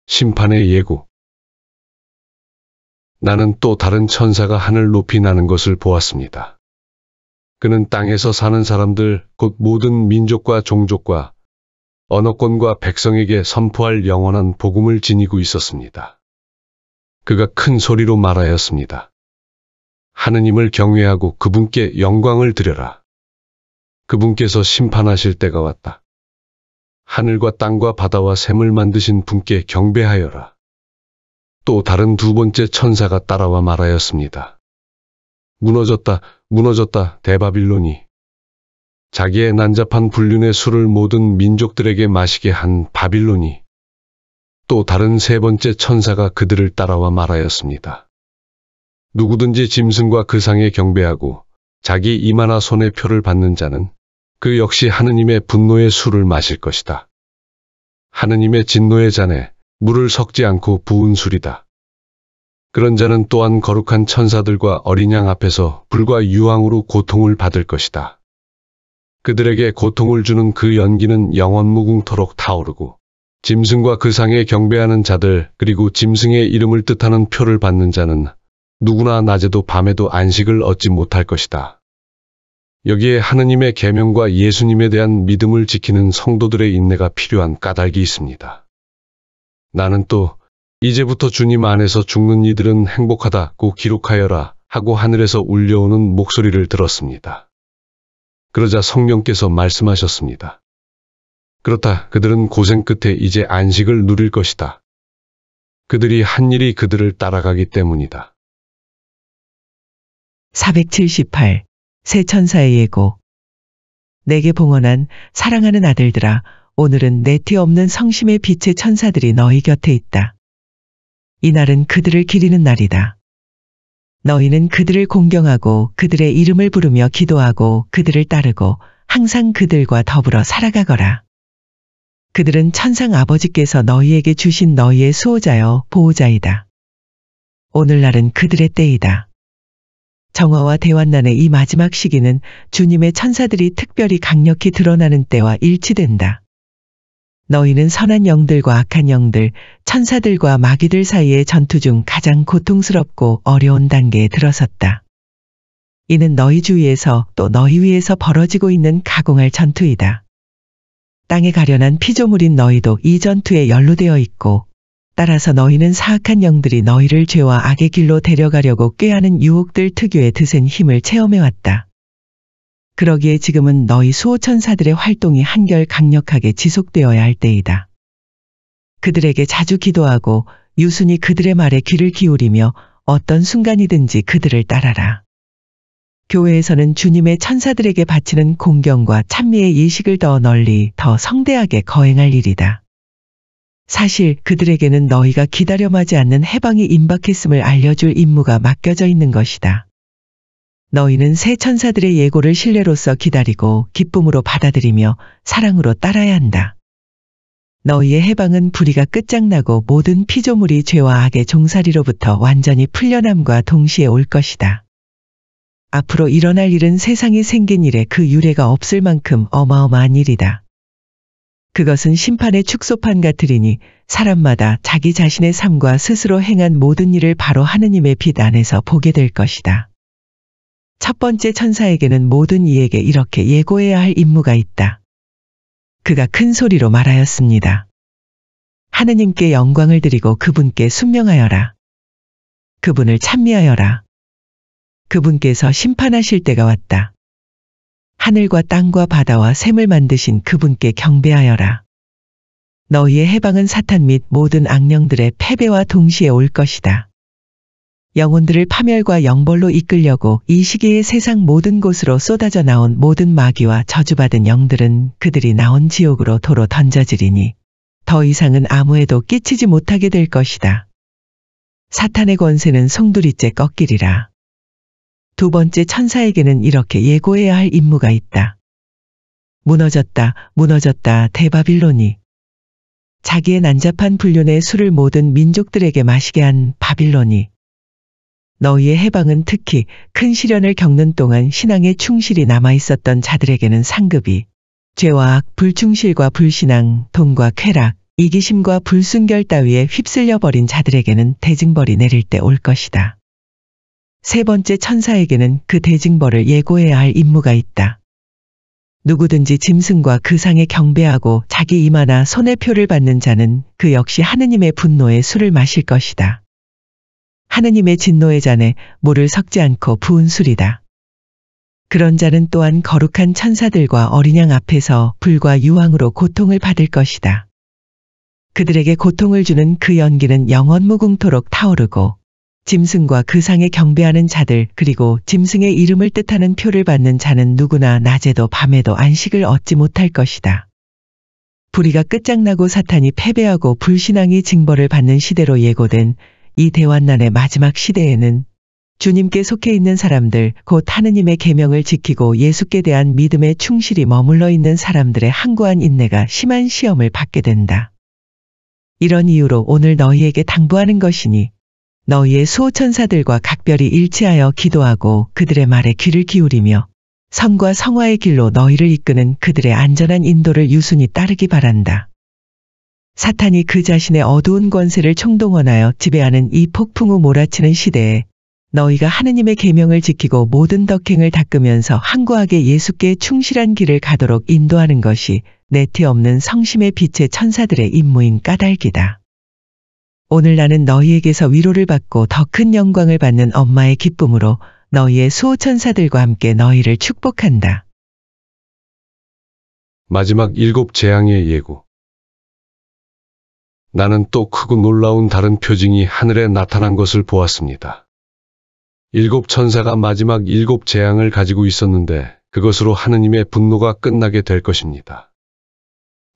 심판의 예고. 나는 또 다른 천사가 하늘 높이 나는 것을 보았습니다. 그는 땅에서 사는 사람들, 곧 모든 민족과 종족과 언어권과 백성에게 선포할 영원한 복음을 지니고 있었습니다. 그가 큰 소리로 말하였습니다. 하느님을 경외하고 그분께 영광을 드려라. 그분께서 심판하실 때가 왔다. 하늘과 땅과 바다와 샘을 만드신 분께 경배하여라. 또 다른 두 번째 천사가 따라와 말하였습니다. 무너졌다, 무너졌다, 대바빌론이. 자기의 난잡한 불륜의 술을 모든 민족들에게 마시게 한 바빌론이. 또 다른 세 번째 천사가 그들을 따라와 말하였습니다. 누구든지 짐승과 그 상에 경배하고 자기 이마나 손에 표를 받는 자는 그 역시 하느님의 분노의 술을 마실 것이다. 하느님의 진노의 잔에 물을 섞지 않고 부은 술이다. 그런 자는 또한 거룩한 천사들과 어린 양 앞에서 불과 유황으로 고통을 받을 것이다. 그들에게 고통을 주는 그 연기는 영원 무궁토록 타오르고 짐승과 그 상에 경배하는 자들 그리고 짐승의 이름을 뜻하는 표를 받는 자는 누구나 낮에도 밤에도 안식을 얻지 못할 것이다. 여기에 하느님의 계명과 예수님에 대한 믿음을 지키는 성도들의 인내가 필요한 까닭이 있습니다. 나는 또 이제부터 주님 안에서 죽는 이들은 행복하다고 기록하여라 하고 하늘에서 울려오는 목소리를 들었습니다. 그러자 성령께서 말씀하셨습니다. 그렇다, 그들은 고생 끝에 이제 안식을 누릴 것이다. 그들이 한 일이 그들을 따라가기 때문이다. 478. 새 천사의 예고. 내게 봉헌한 사랑하는 아들들아, 오늘은 내티 없는 성심의 빛의 천사들이 너희 곁에 있다. 이날은 그들을 기리는 날이다. 너희는 그들을 공경하고 그들의 이름을 부르며 기도하고 그들을 따르고 항상 그들과 더불어 살아가거라. 그들은 천상 아버지께서 너희에게 주신 너희의 수호자여 보호자이다. 오늘날은 그들의 때이다. 정화와 대환난의 이 마지막 시기는 주님의 천사들이 특별히 강력히 드러나는 때와 일치된다. 너희는 선한 영들과 악한 영들, 천사들과 마귀들 사이의 전투 중 가장 고통스럽고 어려운 단계에 들어섰다. 이는 너희 주위에서 또 너희 위에서 벌어지고 있는 가공할 전투이다. 땅에 가련한 피조물인 너희도 이 전투에 연루되어 있고, 따라서 너희는 사악한 영들이 너희를 죄와 악의 길로 데려가려고 꾀하는 유혹들 특유의 드센 힘을 체험해왔다. 그러기에 지금은 너희 수호천사들의 활동이 한결 강력하게 지속되어야 할 때이다. 그들에게 자주 기도하고 유순히 그들의 말에 귀를 기울이며 어떤 순간이든지 그들을 따라라. 교회에서는 주님의 천사들에게 바치는 공경과 찬미의 예식을 더 널리, 더 성대하게 거행할 일이다. 사실 그들에게는 너희가 기다려마지 않는 해방이 임박했음을 알려줄 임무가 맡겨져 있는 것이다. 너희는 새 천사들의 예고를 신뢰로서 기다리고 기쁨으로 받아들이며 사랑으로 따라야 한다. 너희의 해방은 불의가 끝장나고 모든 피조물이 죄와 악의 종살이로부터 완전히 풀려남과 동시에 올 것이다. 앞으로 일어날 일은 세상이 생긴 이래 그 유례가 없을 만큼 어마어마한 일이다. 그것은 심판의 축소판 같으리니 사람마다 자기 자신의 삶과 스스로 행한 모든 일을 바로 하느님의 빛 안에서 보게 될 것이다. 첫 번째 천사에게는 모든 이에게 이렇게 예고해야 할 임무가 있다. 그가 큰 소리로 말하였습니다. 하느님께 영광을 드리고 그분께 순명하여라. 그분을 찬미하여라. 그분께서 심판하실 때가 왔다. 하늘과 땅과 바다와 샘을 만드신 그분께 경배하여라. 너희의 해방은 사탄 및 모든 악령들의 패배와 동시에 올 것이다. 영혼들을 파멸과 영벌로 이끌려고 이 시기에 세상 모든 곳으로 쏟아져 나온 모든 마귀와 저주받은 영들은 그들이 나온 지옥으로 도로 던져지리니 더 이상은 아무에도 끼치지 못하게 될 것이다. 사탄의 권세는 송두리째 꺾이리라. 두 번째 천사에게는 이렇게 예고해야 할 임무가 있다. 무너졌다, 무너졌다, 대바빌론이. 자기의 난잡한 불륜의 술을 모든 민족들에게 마시게 한 바빌론이. 너희의 해방은 특히 큰 시련을 겪는 동안 신앙에 충실히 남아있었던 자들에게는 상급이 죄와 악, 불충실과 불신앙, 돈과 쾌락, 이기심과 불순결 따위에 휩쓸려 버린 자들에게는 대징벌이 내릴 때 올 것이다. 세 번째 천사에게는 그 대징벌을 예고해야 할 임무가 있다. 누구든지 짐승과 그 상에 경배하고 자기 이마나 손에 표를 받는 자는 그 역시 하느님의 분노의 술을 마실 것이다. 하느님의 진노의 잔에 물을 섞지 않고 부은 술이다. 그런 자는 또한 거룩한 천사들과 어린 양 앞에서 불과 유황으로 고통을 받을 것이다. 그들에게 고통을 주는 그 연기는 영원 무궁토록 타오르고 짐승과 그 상에 경배하는 자들 그리고 짐승의 이름을 뜻하는 표를 받는 자는 누구나 낮에도 밤에도 안식을 얻지 못할 것이다. 불의가 끝장나고 사탄이 패배하고 불신앙이 징벌을 받는 시대로 예고된 이 대환난의 마지막 시대에는 주님께 속해 있는 사람들, 곧 하느님의 계명을 지키고 예수께 대한 믿음에 충실히 머물러 있는 사람들의 항구한 인내가 심한 시험을 받게 된다. 이런 이유로 오늘 너희에게 당부하는 것이니 너희의 수호천사들과 각별히 일치하여 기도하고 그들의 말에 귀를 기울이며 성과 성화의 길로 너희를 이끄는 그들의 안전한 인도를 유순히 따르기 바란다. 사탄이 그 자신의 어두운 권세를 총동원하여 지배하는 이 폭풍 후 몰아치는 시대에 너희가 하느님의 계명을 지키고 모든 덕행을 닦으면서 항구하게 예수께 충실한 길을 가도록 인도하는 것이 내티 없는 성심의 빛의 천사들의 임무인 까닭이다. 오늘 나는 너희에게서 위로를 받고 더 큰 영광을 받는 엄마의 기쁨으로 너희의 수호천사들과 함께 너희를 축복한다. 마지막 7 재앙의 예고. 나는 또 크고 놀라운 다른 표징이 하늘에 나타난 것을 보았습니다. 7 천사가 마지막 7 재앙을 가지고 있었는데 그것으로 하느님의 분노가 끝나게 될 것입니다.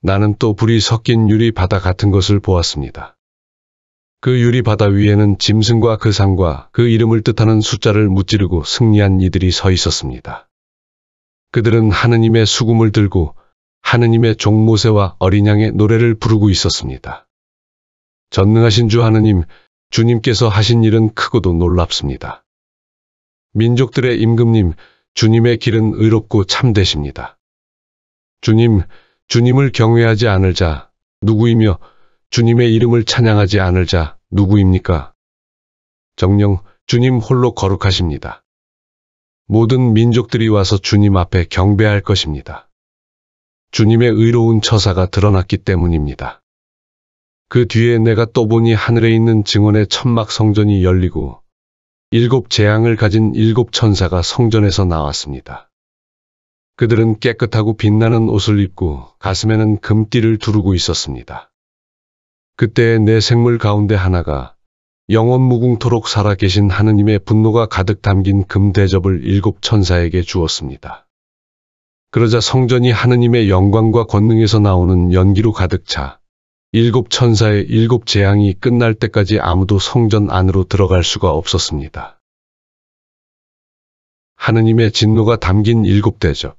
나는 또 불이 섞인 유리 바다 같은 것을 보았습니다. 그 유리 바다 위에는 짐승과 그 상과 그 이름을 뜻하는 숫자를 무찌르고 승리한 이들이 서 있었습니다. 그들은 하느님의 수금을 들고 하느님의 종 모세와 어린 양의 노래를 부르고 있었습니다. 전능하신 주 하느님, 주님께서 하신 일은 크고도 놀랍습니다. 민족들의 임금님, 주님의 길은 의롭고 참되십니다. 주님, 주님을 경외하지 않을 자 누구이며 주님의 이름을 찬양하지 않을 자 누구입니까? 정녕 주님 홀로 거룩하십니다. 모든 민족들이 와서 주님 앞에 경배할 것입니다. 주님의 의로운 처사가 드러났기 때문입니다. 그 뒤에 내가 또 보니 하늘에 있는 증언의 천막 성전이 열리고 7 재앙을 가진 7 천사가 성전에서 나왔습니다. 그들은 깨끗하고 빛나는 옷을 입고 가슴에는 금띠를 두르고 있었습니다. 그때에 내 생물 가운데 하나가 영원 무궁토록 살아계신 하느님의 분노가 가득 담긴 금 대접을 7 천사에게 주었습니다. 그러자 성전이 하느님의 영광과 권능에서 나오는 연기로 가득 차 7 천사의 7 재앙이 끝날 때까지 아무도 성전 안으로 들어갈 수가 없었습니다. 하느님의 진노가 담긴 7 대접.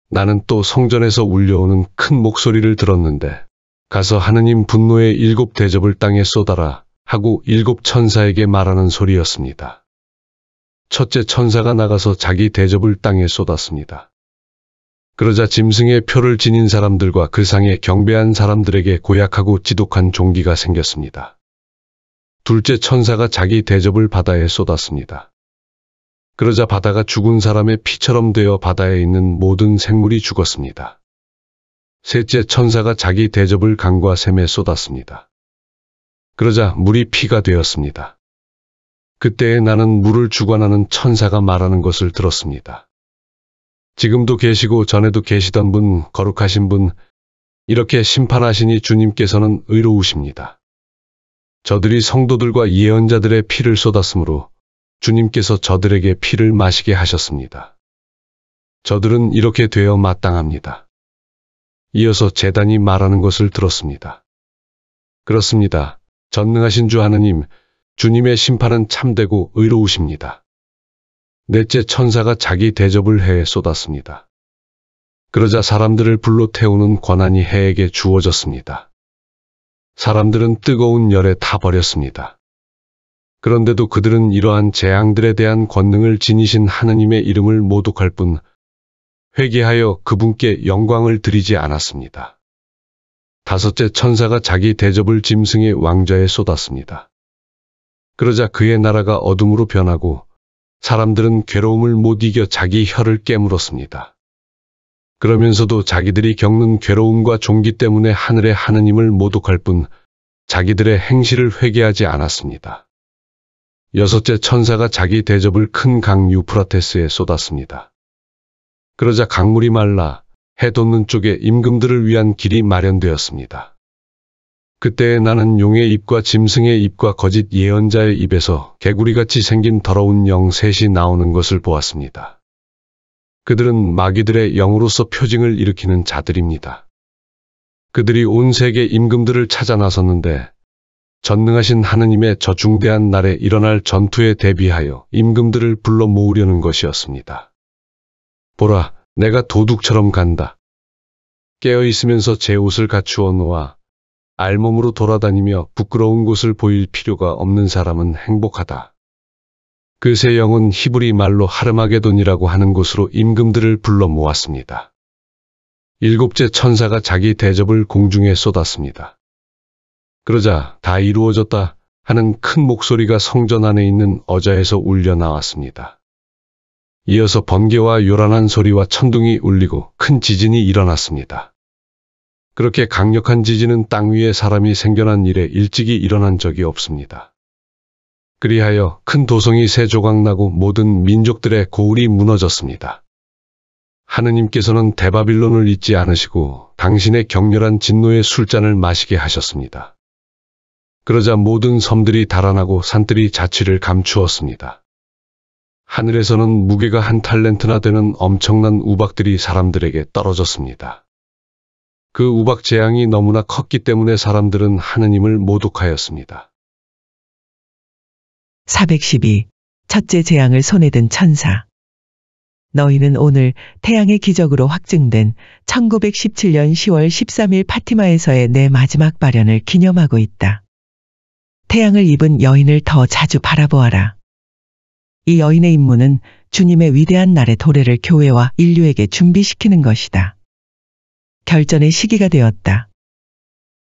나는 또 성전에서 울려오는 큰 목소리를 들었는데 가서 하느님 분노의 7 대접을 땅에 쏟아라 하고 7 천사에게 말하는 소리였습니다. 첫째 천사가 나가서 자기 대접을 땅에 쏟았습니다. 그러자 짐승의 표를 지닌 사람들과 그 상에 경배한 사람들에게 고약하고 지독한 종기가 생겼습니다. 둘째 천사가 자기 대접을 바다에 쏟았습니다. 그러자 바다가 죽은 사람의 피처럼 되어 바다에 있는 모든 생물이 죽었습니다. 셋째 천사가 자기 대접을 강과 샘에 쏟았습니다. 그러자 물이 피가 되었습니다. 그때에 나는 물을 주관하는 천사가 말하는 것을 들었습니다. 지금도 계시고 전에도 계시던 분, 거룩하신 분, 이렇게 심판하시니 주님께서는 의로우십니다. 저들이 성도들과 예언자들의 피를 쏟았으므로 주님께서 저들에게 피를 마시게 하셨습니다. 저들은 이렇게 되어 마땅합니다. 이어서 제단이 말하는 것을 들었습니다. 그렇습니다. 전능하신 주 하느님, 주님의 심판은 참되고 의로우십니다. 넷째 천사가 자기 대접을 해에 쏟았습니다. 그러자 사람들을 불로 태우는 권한이 해에게 주어졌습니다. 사람들은 뜨거운 열에 타버렸습니다. 그런데도 그들은 이러한 재앙들에 대한 권능을 지니신 하느님의 이름을 모독할 뿐 회개하여 그분께 영광을 드리지 않았습니다. 다섯째 천사가 자기 대접을 짐승의 왕좌에 쏟았습니다. 그러자 그의 나라가 어둠으로 변하고 사람들은 괴로움을 못 이겨 자기 혀를 깨물었습니다. 그러면서도 자기들이 겪는 괴로움과 종기 때문에 하늘의 하느님을 모독할 뿐 자기들의 행실을 회개하지 않았습니다. 여섯째 천사가 자기 대접을 큰 강 유프라테스에 쏟았습니다. 그러자 강물이 말라 해 돋는 쪽에 임금들을 위한 길이 마련되었습니다. 그때 나는 용의 입과 짐승의 입과 거짓 예언자의 입에서 개구리같이 생긴 더러운 영 셋이 나오는 것을 보았습니다. 그들은 마귀들의 영으로서 표징을 일으키는 자들입니다. 그들이 온 세계 임금들을 찾아 나섰는데 전능하신 하느님의 저 중대한 날에 일어날 전투에 대비하여 임금들을 불러 모으려는 것이었습니다. 보라, 내가 도둑처럼 간다. 깨어있으면서 제 옷을 갖추어 놓아 알몸으로 돌아다니며 부끄러운 곳을 보일 필요가 없는 사람은 행복하다. 그 새 영은 히브리 말로 하르마게돈이라고 하는 곳으로 임금들을 불러 모았습니다. 일곱째 천사가 자기 대접을 공중에 쏟았습니다. 그러자 다 이루어졌다 하는 큰 목소리가 성전 안에 있는 어자에서 울려 나왔습니다. 이어서 번개와 요란한 소리와 천둥이 울리고 큰 지진이 일어났습니다. 그렇게 강력한 지진은 땅 위에 사람이 생겨난 이래 일찍이 일어난 적이 없습니다. 그리하여 큰 도성이 세 조각 나고 모든 민족들의 고울이 무너졌습니다. 하느님께서는 대바빌론을 잊지 않으시고 당신의 격렬한 진노의 술잔을 마시게 하셨습니다. 그러자 모든 섬들이 달아나고 산들이 자취를 감추었습니다. 하늘에서는 무게가 한 탈렌트나 되는 엄청난 우박들이 사람들에게 떨어졌습니다. 그 우박 재앙이 너무나 컸기 때문에 사람들은 하느님을 모독하였습니다. 412. 첫째 재앙을 손에 든 천사. 너희는 오늘 태양의 기적으로 확증된 1917년 10월 13일 파티마에서의 내 마지막 발연을 기념하고 있다. 태양을 입은 여인을 더 자주 바라보아라. 이 여인의 임무는 주님의 위대한 날의 도래를 교회와 인류에게 준비시키는 것이다. 결전의 시기가 되었다.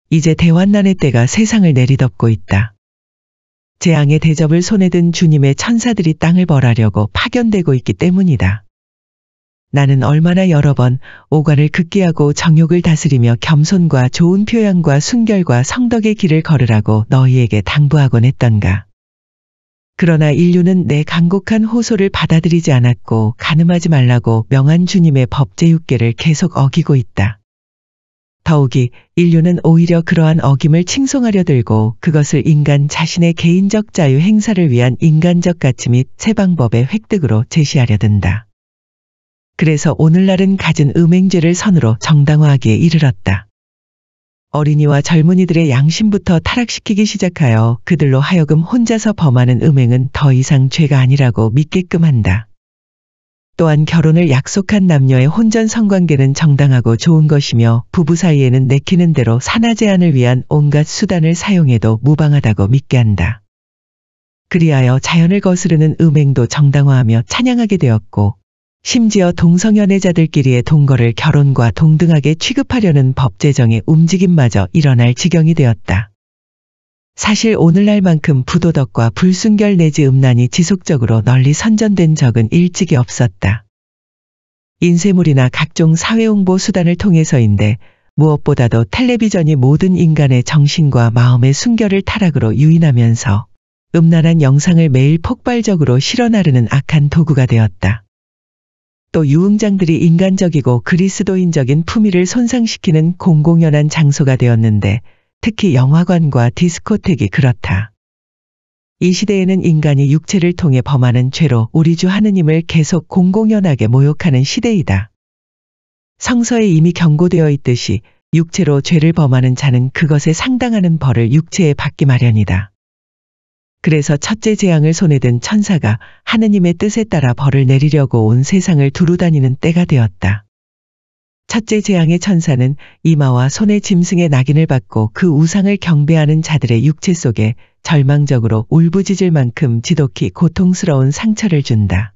이제 대환난의 때가 세상을 내리덮고 있다. 재앙의 대접을 손에 든 주님의 천사들이 땅을 벌하려고 파견되고 있기 때문이다. 나는 얼마나 여러 번 오관을 극기하고 정욕을 다스리며 겸손과 좋은 표현과 순결과 성덕의 길을 걸으라고 너희에게 당부하곤 했던가. 그러나 인류는 내 간곡한 호소를 받아들이지 않았고 가늠하지 말라고 명한 주님의 법 제6계를 계속 어기고 있다. 더욱이 인류는 오히려 그러한 어김을 칭송하려 들고 그것을 인간 자신의 개인적 자유 행사를 위한 인간적 가치 및 새 방법의 획득으로 제시하려 든다. 그래서 오늘날은 갖은 음행죄를 선으로 정당화하기에 이르렀다. 어린이와 젊은이들의 양심부터 타락시키기 시작하여 그들로 하여금 혼자서 범하는 음행은 더 이상 죄가 아니라고 믿게끔 한다. 또한 결혼을 약속한 남녀의 혼전 성관계는 정당하고 좋은 것이며 부부 사이에는 내키는 대로 산하 제한을 위한 온갖 수단을 사용해도 무방하다고 믿게 한다. 그리하여 자연을 거스르는 음행도 정당화하며 찬양하게 되었고 심지어 동성연애자들끼리의 동거를 결혼과 동등하게 취급하려는 법 제정의 움직임마저 일어날 지경이 되었다. 사실 오늘날만큼 부도덕과 불순결 내지 음란이 지속적으로 널리 선전된 적은 일찍이 없었다. 인쇄물이나 각종 사회홍보 수단을 통해서인데 무엇보다도 텔레비전이 모든 인간의 정신과 마음의 순결을 타락으로 유인하면서 음란한 영상을 매일 폭발적으로 실어나르는 악한 도구가 되었다. 또 유흥장들이 인간적이고 그리스도인적인 품위를 손상시키는 공공연한 장소가 되었는데 특히 영화관과 디스코텍이 그렇다. 이 시대에는 인간이 육체를 통해 범하는 죄로 우리 주 하느님을 계속 공공연하게 모욕하는 시대이다. 성서에 이미 경고되어 있듯이 육체로 죄를 범하는 자는 그것에 상당하는 벌을 육체에 받기 마련이다. 그래서 첫째 재앙을 손에 든 천사가 하느님의 뜻에 따라 벌을 내리려고 온 세상을 두루다니는 때가 되었다. 첫째 재앙의 천사는 이마와 손에 짐승의 낙인을 받고 그 우상을 경배하는 자들의 육체 속에 절망적으로 울부짖을 만큼 지독히 고통스러운 상처를 준다.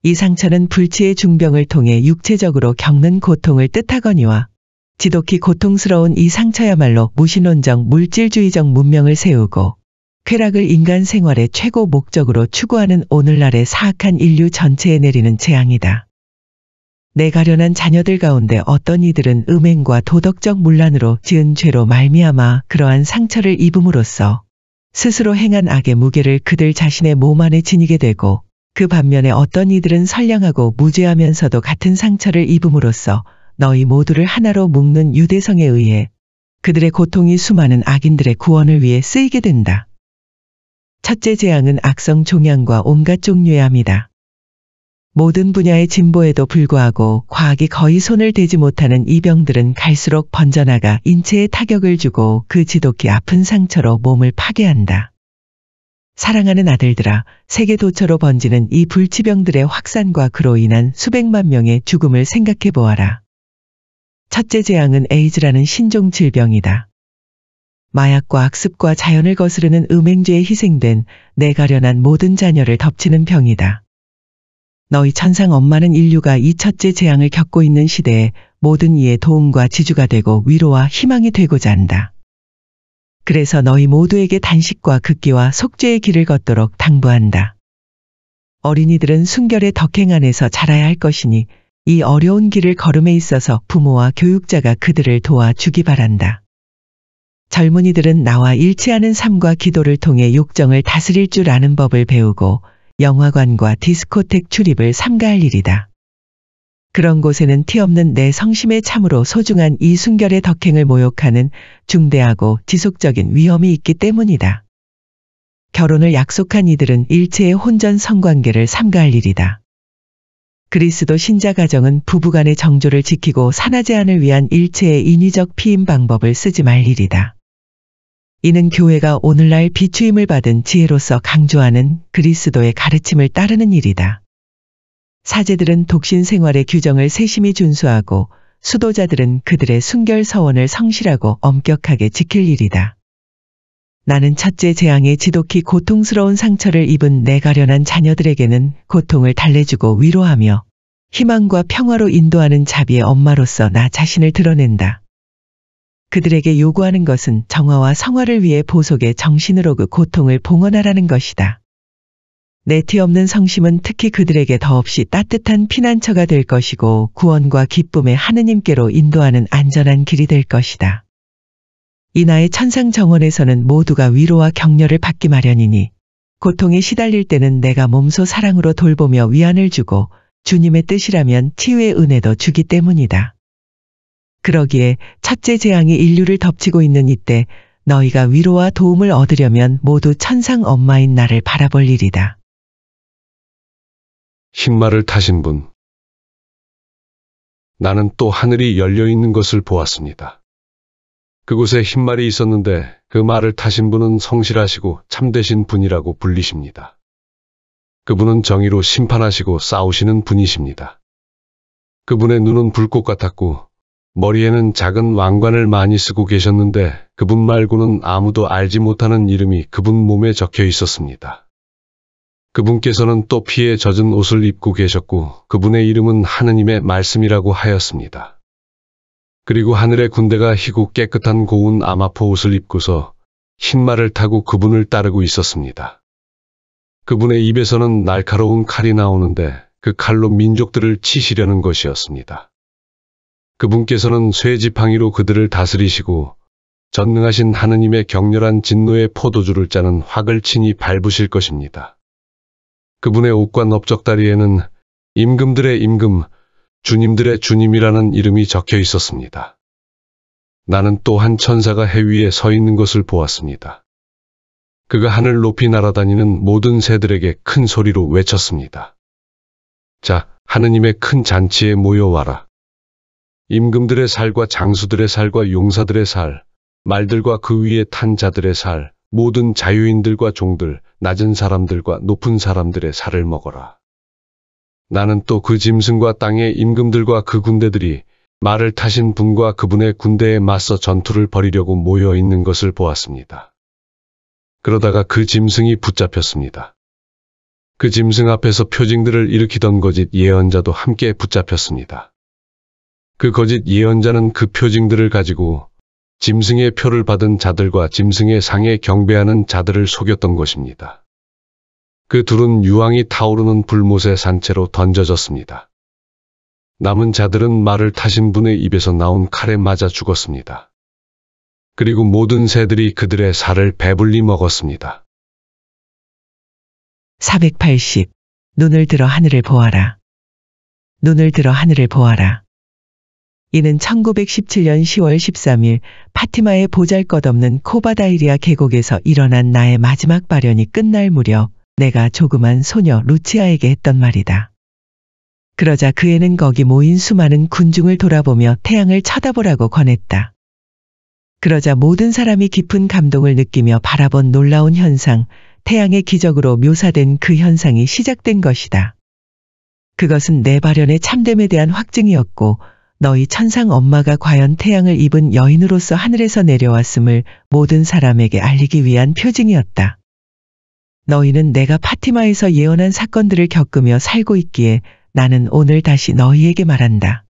이 상처는 불치의 중병을 통해 육체적으로 겪는 고통을 뜻하거니와 지독히 고통스러운 이 상처야말로 무신론적 물질주의적 문명을 세우고 쾌락을 인간 생활의 최고 목적으로 추구하는 오늘날의 사악한 인류 전체에 내리는 재앙이다. 내 가련한 자녀들 가운데 어떤 이들은 음행과 도덕적 문란으로 지은 죄로 말미암아 그러한 상처를 입음으로써 스스로 행한 악의 무게를 그들 자신의 몸 안에 지니게 되고, 그 반면에 어떤 이들은 선량하고 무죄하면서도 같은 상처를 입음으로써 너희 모두를 하나로 묶는 유대성에 의해 그들의 고통이 수많은 악인들의 구원을 위해 쓰이게 된다. 첫째 재앙은 악성 종양과 온갖 종류의 암이다. 모든 분야의 진보에도 불구하고 과학이 거의 손을 대지 못하는 이 병들은 갈수록 번져나가 인체에 타격을 주고 그 지독히 아픈 상처로 몸을 파괴한다. 사랑하는 아들들아, 세계 도처로 번지는 이 불치병들의 확산과 그로 인한 수백만 명의 죽음을 생각해 보아라. 첫째 재앙은 에이즈라는 신종 질병이다. 마약과 악습과 자연을 거스르는 음행죄에 희생된 내 가련한 모든 자녀를 덮치는 병이다. 너희 천상 엄마는 인류가 이 첫째 재앙을 겪고 있는 시대에 모든 이의 도움과 지주가 되고 위로와 희망이 되고자 한다. 그래서 너희 모두에게 단식과 극기와 속죄의 길을 걷도록 당부한다. 어린이들은 순결의 덕행 안에서 자라야 할 것이니 이 어려운 길을 걸음에 있어서 부모와 교육자가 그들을 도와주기 바란다. 젊은이들은 나와 일치하는 삶과 기도를 통해 욕정을 다스릴 줄 아는 법을 배우고 영화관과 디스코텍 출입을 삼가할 일이다. 그런 곳에는 티 없는 내 성심에 참으로 소중한 이 순결의 덕행을 모욕하는 중대하고 지속적인 위험이 있기 때문이다. 결혼을 약속한 이들은 일체의 혼전 성관계를 삼가할 일이다. 그리스도 신자 가정은 부부간의 정조를 지키고 산화제한을 위한 일체의 인위적 피임 방법을 쓰지 말 일이다. 이는 교회가 오늘날 비추임을 받은 지혜로서 강조하는 그리스도의 가르침을 따르는 일이다. 사제들은 독신 생활의 규정을 세심히 준수하고 수도자들은 그들의 순결 서원을 성실하고 엄격하게 지킬 일이다. 나는 첫째 재앙에 지독히 고통스러운 상처를 입은 내 가련한 자녀들에게는 고통을 달래주고 위로하며 희망과 평화로 인도하는 자비의 엄마로서 나 자신을 드러낸다. 그들에게 요구하는 것은 정화와 성화를 위해 보속의 정신으로 그 고통을 봉헌하라는 것이다. 내 티 없는 성심은 특히 그들에게 더없이 따뜻한 피난처가 될 것이고 구원과 기쁨의 하느님께로 인도하는 안전한 길이 될 것이다. 이 나의 천상 정원에서는 모두가 위로와 격려를 받기 마련이니 고통에 시달릴 때는 내가 몸소 사랑으로 돌보며 위안을 주고 주님의 뜻이라면 치유의 은혜도 주기 때문이다. 그러기에 첫째 재앙이 인류를 덮치고 있는 이때 너희가 위로와 도움을 얻으려면 모두 천상 엄마인 나를 바라볼 일이다. 흰말을 타신 분. 나는 또 하늘이 열려 있는 것을 보았습니다. 그곳에 흰말이 있었는데 그 말을 타신 분은 성실하시고 참되신 분이라고 불리십니다. 그분은 정의로 심판하시고 싸우시는 분이십니다. 그분의 눈은 불꽃 같았고 머리에는 작은 왕관을 많이 쓰고 계셨는데 그분 말고는 아무도 알지 못하는 이름이 그분 몸에 적혀 있었습니다. 그분께서는 또 피에 젖은 옷을 입고 계셨고 그분의 이름은 하느님의 말씀이라고 하였습니다. 그리고 하늘의 군대가 희고 깨끗한 고운 아마포 옷을 입고서 흰말을 타고 그분을 따르고 있었습니다. 그분의 입에서는 날카로운 칼이 나오는데 그 칼로 민족들을 치시려는 것이었습니다. 그분께서는 쇠지팡이로 그들을 다스리시고 전능하신 하느님의 격렬한 진노의 포도주를 짜는 확을 친히 밟으실 것입니다. 그분의 옷과 넓적다리에는 임금들의 임금, 주님들의 주님이라는 이름이 적혀 있었습니다. 나는 또 한 천사가 해 위에 서 있는 것을 보았습니다. 그가 하늘 높이 날아다니는 모든 새들에게 큰 소리로 외쳤습니다. 자, 하느님의 큰 잔치에 모여와라. 임금들의 살과 장수들의 살과 용사들의 살, 말들과 그 위에 탄 자들의 살, 모든 자유인들과 종들, 낮은 사람들과 높은 사람들의 살을 먹어라. 나는 또 그 짐승과 땅의 임금들과 그 군대들이 말을 타신 분과 그분의 군대에 맞서 전투를 벌이려고 모여 있는 것을 보았습니다. 그러다가 그 짐승이 붙잡혔습니다. 그 짐승 앞에서 표징들을 일으키던 거짓 예언자도 함께 붙잡혔습니다. 그 거짓 예언자는 그 표징들을 가지고 짐승의 표를 받은 자들과 짐승의 상에 경배하는 자들을 속였던 것입니다. 그 둘은 유황이 타오르는 불못의 산채로 던져졌습니다. 남은 자들은 말을 타신 분의 입에서 나온 칼에 맞아 죽었습니다. 그리고 모든 새들이 그들의 살을 배불리 먹었습니다. 480. 눈을 들어 하늘을 보아라. 눈을 들어 하늘을 보아라. 이는 1917년 10월 13일 파티마의 보잘것없는 코바다이리아 계곡에서 일어난 나의 마지막 발연이 끝날 무렵 내가 조그만 소녀 루치아에게 했던 말이다. 그러자 그 애는 거기 모인 수많은 군중을 돌아보며 태양을 쳐다보라고 권했다. 그러자 모든 사람이 깊은 감동을 느끼며 바라본 놀라운 현상, 태양의 기적으로 묘사된 그 현상이 시작된 것이다. 그것은 내 발연의 참됨에 대한 확증이었고 너희 천상 엄마가 과연 태양을 입은 여인으로서 하늘에서 내려왔음을 모든 사람에게 알리기 위한 표징이었다. 너희는 내가 파티마에서 예언한 사건들을 겪으며 살고 있기에 나는 오늘 다시 너희에게 말한다.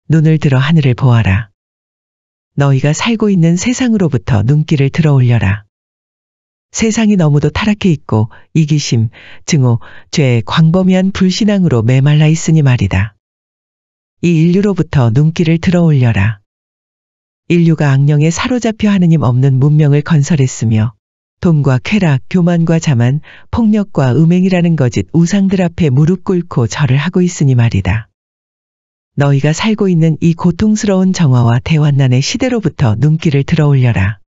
눈을 들어 하늘을 보아라. 너희가 살고 있는 세상으로부터 눈길을 들어 올려라. 세상이 너무도 타락해 있고 이기심, 증오, 죄, 광범위한 불신앙으로 메말라 있으니 말이다. 이 인류로부터 눈길을 들어 올려라. 인류가 악령에 사로잡혀 하느님 없는 문명을 건설했으며 돈과 쾌락, 교만과 자만, 폭력과 음행이라는 거짓 우상들 앞에 무릎 꿇고 절을 하고 있으니 말이다. 너희가 살고 있는 이 고통스러운 정화와 대환난의 시대로부터 눈길을 들어 올려라.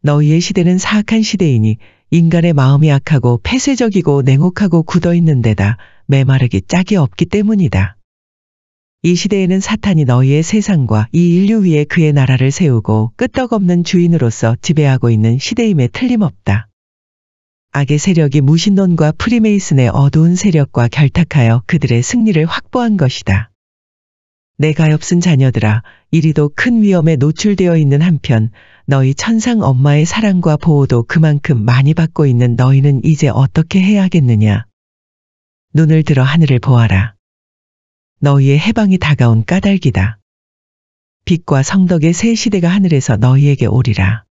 너희의 시대는 사악한 시대이니 인간의 마음이 악하고 폐쇄적이고 냉혹하고 굳어있는 데다 메마르기 짝이 없기 때문이다. 이 시대에는 사탄이 너희의 세상과 이 인류 위에 그의 나라를 세우고 끄떡없는 주인으로서 지배하고 있는 시대임에 틀림없다. 악의 세력이 무신론과 프리메이슨의 어두운 세력과 결탁하여 그들의 승리를 확보한 것이다. 내 가엾은 자녀들아, 이리도 큰 위험에 노출되어 있는 한편 너희 천상 엄마의 사랑과 보호도 그만큼 많이 받고 있는 너희는 이제 어떻게 해야 하겠느냐. 눈을 들어 하늘을 보아라. 너희의 해방이 다가온 까닭이다. 빛과 성덕의 새 시대가 하늘에서 너희에게 오리라.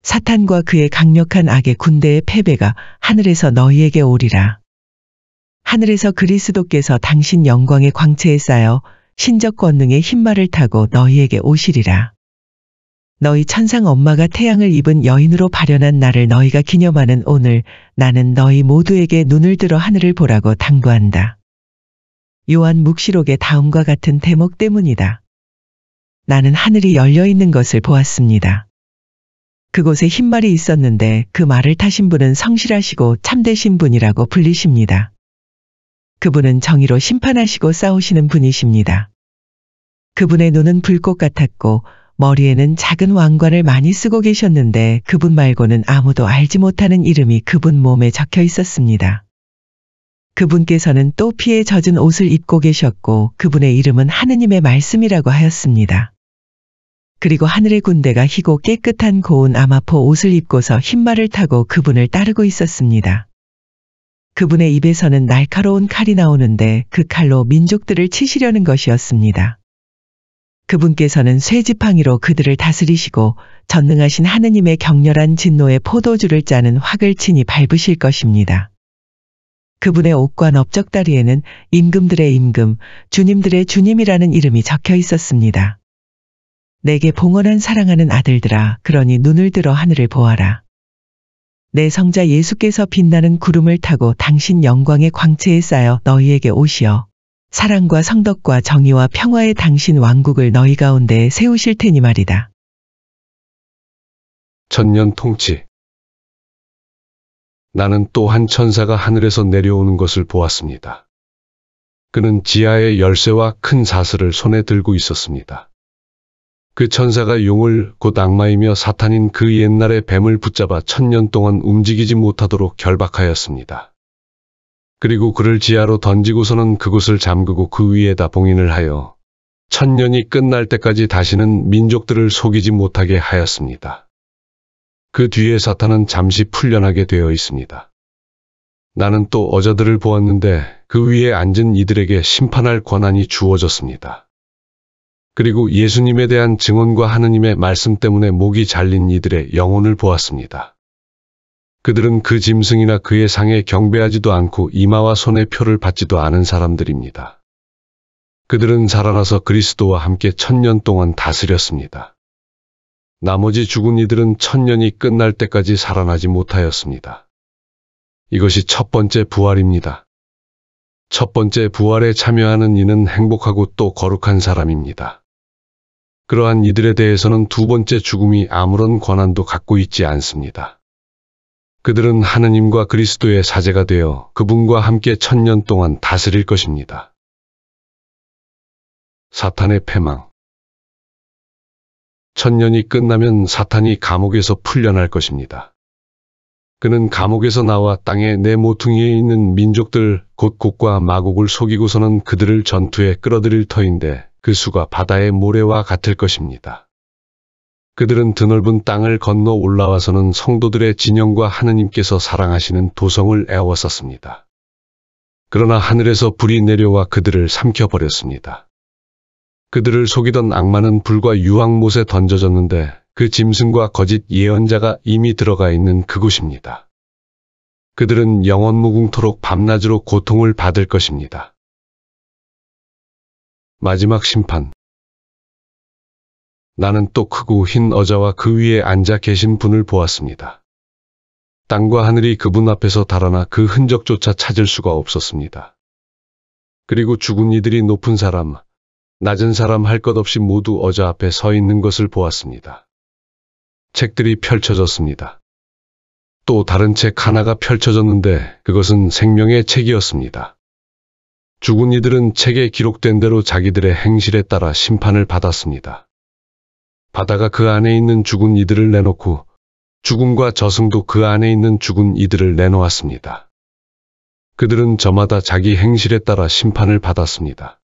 사탄과 그의 강력한 악의 군대의 패배가 하늘에서 너희에게 오리라. 하늘에서 그리스도께서 당신 영광의 광채에 쌓여 신적 권능의 흰말을 타고 너희에게 오시리라. 너희 천상 엄마가 태양을 입은 여인으로 발현한 날을 너희가 기념하는 오늘 나는 너희 모두에게 눈을 들어 하늘을 보라고 당부한다. 요한 묵시록의 다음과 같은 대목 때문이다. 나는 하늘이 열려 있는 것을 보았습니다. 그곳에 흰말이 있었는데 그 말을 타신 분은 성실하시고 참되신 분이라고 불리십니다. 그분은 정의로 심판하시고 싸우시는 분이십니다. 그분의 눈은 불꽃 같았고 머리에는 작은 왕관을 많이 쓰고 계셨는데 그분 말고는 아무도 알지 못하는 이름이 그분 몸에 적혀 있었습니다. 그분께서는 또 피에 젖은 옷을 입고 계셨고 그분의 이름은 하느님의 말씀이라고 하였습니다. 그리고 하늘의 군대가 희고 깨끗한 고운 아마포 옷을 입고서 흰말을 타고 그분을 따르고 있었습니다. 그분의 입에서는 날카로운 칼이 나오는데 그 칼로 민족들을 치시려는 것이었습니다. 그분께서는 쇠지팡이로 그들을 다스리시고 전능하신 하느님의 격렬한 진노의 포도주를 짜는 확을 친히 밟으실 것입니다. 그분의 옷과 넓적다리에는 임금들의 임금, 주님들의 주님이라는 이름이 적혀 있었습니다. 내게 봉헌한 사랑하는 아들들아, 그러니 눈을 들어 하늘을 보아라. 내 성자 예수께서 빛나는 구름을 타고 당신 영광의 광채에 쌓여 너희에게 오시어 사랑과 성덕과 정의와 평화의 당신 왕국을 너희 가운데 세우실 테니 말이다. 천년 통치. 나는 또 한 천사가 하늘에서 내려오는 것을 보았습니다. 그는 지하의 열쇠와 큰 사슬을 손에 들고 있었습니다. 그 천사가 용을 곧 악마이며 사탄인 그 옛날의 뱀을 붙잡아 1000년 동안 움직이지 못하도록 결박하였습니다. 그리고 그를 지하로 던지고서는 그곳을 잠그고 그 위에다 봉인을 하여 1000년이 끝날 때까지 다시는 민족들을 속이지 못하게 하였습니다. 그 뒤에 사탄은 잠시 풀려나게 되어 있습니다. 나는 또 어자들을 보았는데 그 위에 앉은 이들에게 심판할 권한이 주어졌습니다. 그리고 예수님에 대한 증언과 하느님의 말씀 때문에 목이 잘린 이들의 영혼을 보았습니다. 그들은 그 짐승이나 그의 상에 경배하지도 않고 이마와 손의 표를 받지도 않은 사람들입니다. 그들은 살아나서 그리스도와 함께 1000년 동안 다스렸습니다. 나머지 죽은 이들은 1000년이 끝날 때까지 살아나지 못하였습니다. 이것이 첫 번째 부활입니다. 첫 번째 부활에 참여하는 이는 행복하고 또 거룩한 사람입니다. 그러한 이들에 대해서는 두 번째 죽음이 아무런 권한도 갖고 있지 않습니다. 그들은 하느님과 그리스도의 사제가 되어 그분과 함께 1000년 동안 다스릴 것입니다. 사탄의 패망. 1000년이 끝나면 사탄이 감옥에서 풀려날 것입니다. 그는 감옥에서 나와 땅의 네 모퉁이에 있는 민족들 곧 곡과 마곡을 속이고서는 그들을 전투에 끌어들일 터인데 그 수가 바다의 모래와 같을 것입니다. 그들은 드넓은 땅을 건너 올라와서는 성도들의 진영과 하느님께서 사랑하시는 도성을 애워쌌습니다. 그러나 하늘에서 불이 내려와 그들을 삼켜버렸습니다. 그들을 속이던 악마는 불과 유황못에 던져졌는데 그 짐승과 거짓 예언자가 이미 들어가 있는 그곳입니다. 그들은 영원 무궁토록 밤낮으로 고통을 받을 것입니다. 마지막 심판. 나는 또 크고 흰 어자와 그 위에 앉아 계신 분을 보았습니다. 땅과 하늘이 그분 앞에서 달아나 그 흔적조차 찾을 수가 없었습니다. 그리고 죽은 이들이 높은 사람, 낮은 사람 할 것 없이 모두 어자 앞에 서 있는 것을 보았습니다. 책들이 펼쳐졌습니다. 또 다른 책 하나가 펼쳐졌는데 그것은 생명의 책이었습니다. 죽은 이들은 책에 기록된 대로 자기들의 행실에 따라 심판을 받았습니다. 바다가 그 안에 있는 죽은 이들을 내놓고 죽음과 저승도 그 안에 있는 죽은 이들을 내놓았습니다. 그들은 저마다 자기 행실에 따라 심판을 받았습니다.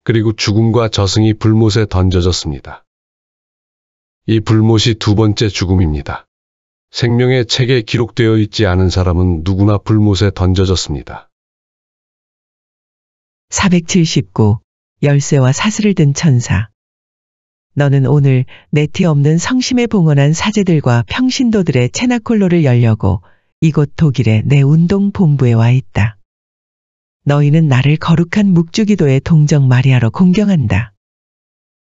그리고 죽음과 저승이 불못에 던져졌습니다. 이 불못이 두 번째 죽음입니다. 생명의 책에 기록되어 있지 않은 사람은 누구나 불못에 던져졌습니다. 479. 열쇠와 사슬을 든 천사. 너는 오늘 내 티 없는 성심에 봉헌한 사제들과 평신도들의 체나콜로를 열려고 이곳 독일의 내 운동 본부에 와 있다. 너희는 나를 거룩한 묵주기도의 동정 마리아로 공경한다.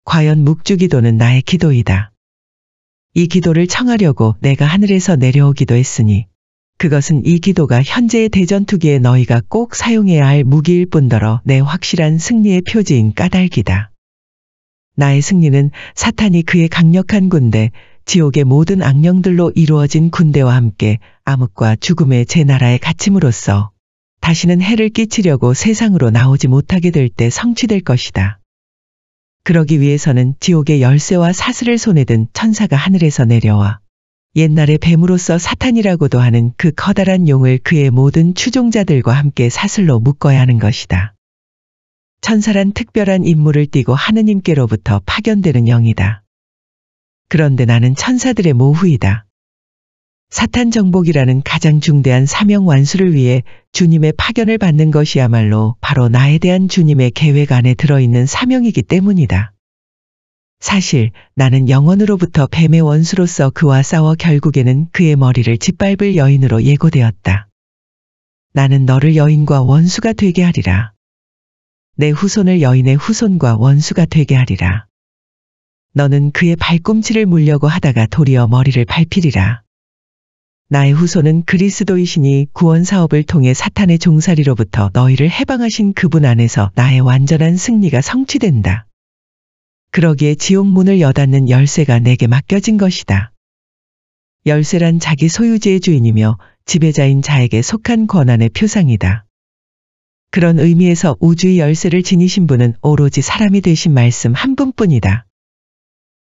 과연 묵주기도는 나의 기도이다. 이 기도를 청하려고 내가 하늘에서 내려오기도 했으니 그것은 이 기도가 현재의 대전투기에 너희가 꼭 사용해야 할 무기일 뿐더러 내 확실한 승리의 표지인 까닭이다. 나의 승리는 사탄이 그의 강력한 군대, 지옥의 모든 악령들로 이루어진 군대와 함께 암흑과 죽음의 제 나라에 갇힘으로써 다시는 해를 끼치려고 세상으로 나오지 못하게 될 때 성취될 것이다. 그러기 위해서는 지옥의 열쇠와 사슬을 손에 든 천사가 하늘에서 내려와 옛날에 뱀으로서 사탄이라고도 하는 그 커다란 용을 그의 모든 추종자들과 함께 사슬로 묶어야 하는 것이다. 천사란 특별한 임무를 띠고 하느님께로부터 파견되는 영이다. 그런데 나는 천사들의 모후이다. 사탄 정복이라는 가장 중대한 사명 완수를 위해 주님의 파견을 받는 것이야말로 바로 나에 대한 주님의 계획 안에 들어있는 사명이기 때문이다. 사실 나는 영원으로부터 뱀의 원수로서 그와 싸워 결국에는 그의 머리를 짓밟을 여인으로 예고되었다. 나는 너를 여인과 원수가 되게 하리라. 내 후손을 여인의 후손과 원수가 되게 하리라. 너는 그의 발꿈치를 물려고 하다가 도리어 머리를 밟히리라. 나의 후손은 그리스도이시니 구원 사업을 통해 사탄의 종살이로부터 너희를 해방하신 그분 안에서 나의 완전한 승리가 성취된다. 그러기에 지옥 문을 여닫는 열쇠가 내게 맡겨진 것이다. 열쇠란 자기 소유지의 주인이며 지배자인 자에게 속한 권한의 표상이다. 그런 의미에서 우주의 열쇠를 지니신 분은 오로지 사람이 되신 말씀 한 분뿐이다.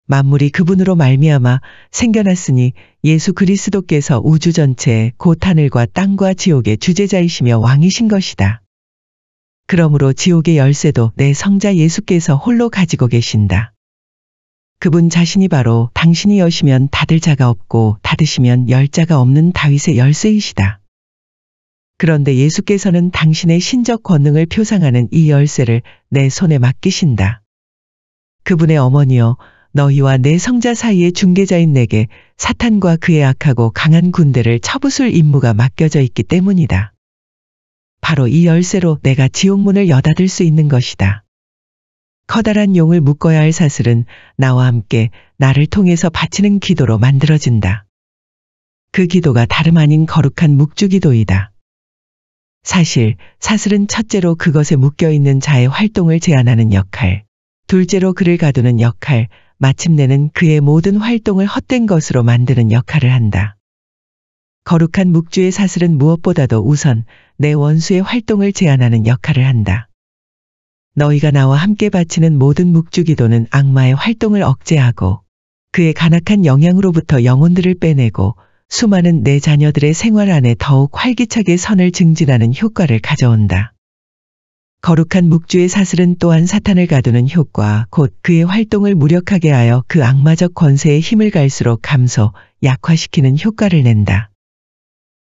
만물이 그분으로 말미암아 생겨났으니 예수 그리스도께서 우주 전체에 곧 하늘과 땅과 지옥의 주재자이시며 왕이신 것이다. 그러므로 지옥의 열쇠도 내 성자 예수께서 홀로 가지고 계신다. 그분 자신이 바로 당신이 여시면 닫을 자가 없고 닫으시면 열 자가 없는 다윗의 열쇠이시다. 그런데 예수께서는 당신의 신적 권능을 표상하는 이 열쇠를 내 손에 맡기신다. 그분의 어머니여, 너희와 내 성자 사이의 중개자인 내게 사탄과 그의 악하고 강한 군대를 쳐부술 임무가 맡겨져 있기 때문이다. 바로 이 열쇠로 내가 지옥문을 여닫을 수 있는 것이다. 커다란 용을 묶어야 할 사슬은 나와 함께 나를 통해서 바치는 기도로 만들어진다. 그 기도가 다름 아닌 거룩한 묵주기도이다. 사실 사슬은 첫째로 그것에 묶여있는 자의 활동을 제한하는 역할, 둘째로 그를 가두는 역할, 마침내는 그의 모든 활동을 헛된 것으로 만드는 역할을 한다. 거룩한 묵주의 사슬은 무엇보다도 우선 내 원수의 활동을 제한하는 역할을 한다. 너희가 나와 함께 바치는 모든 묵주기도는 악마의 활동을 억제하고 그의 간악한 영향으로부터 영혼들을 빼내고 수많은 내 자녀들의 생활 안에 더욱 활기차게 선을 증진하는 효과를 가져온다. 거룩한 묵주의 사슬은 또한 사탄을 가두는 효과, 곧 그의 활동을 무력하게 하여 그 악마적 권세의 힘을 갈수록 감소, 약화시키는 효과를 낸다.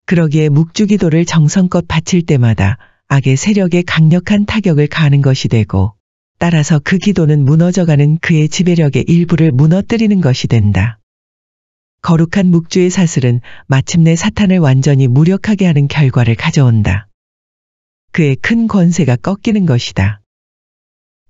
그러기에 묵주기도를 정성껏 바칠 때마다 악의 세력에 강력한 타격을 가하는 것이 되고, 따라서 그 기도는 무너져가는 그의 지배력의 일부를 무너뜨리는 것이 된다. 거룩한 묵주의 사슬은 마침내 사탄을 완전히 무력하게 하는 결과를 가져온다. 그의 큰 권세가 꺾이는 것이다.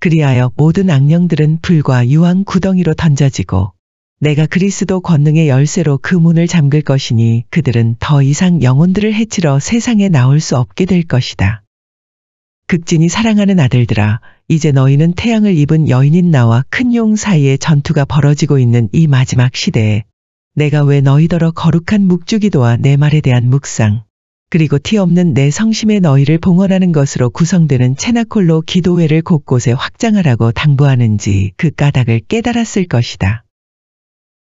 그리하여 모든 악령들은 불과 유황 구덩이로 던져지고 내가 그리스도 권능의 열쇠로 그 문을 잠글 것이니 그들은 더 이상 영혼들을 해치러 세상에 나올 수 없게 될 것이다. 극진히 사랑하는 아들들아, 이제 너희는 태양을 입은 여인인 나와 큰 용 사이에 전투가 벌어지고 있는 이 마지막 시대에 내가 왜 너희더러 거룩한 묵주기도와 내 말에 대한 묵상, 그리고 티 없는 내 성심에 너희를 봉헌하는 것으로 구성되는 체나콜로 기도회를 곳곳에 확장하라고 당부하는지 그 까닭을 깨달았을 것이다.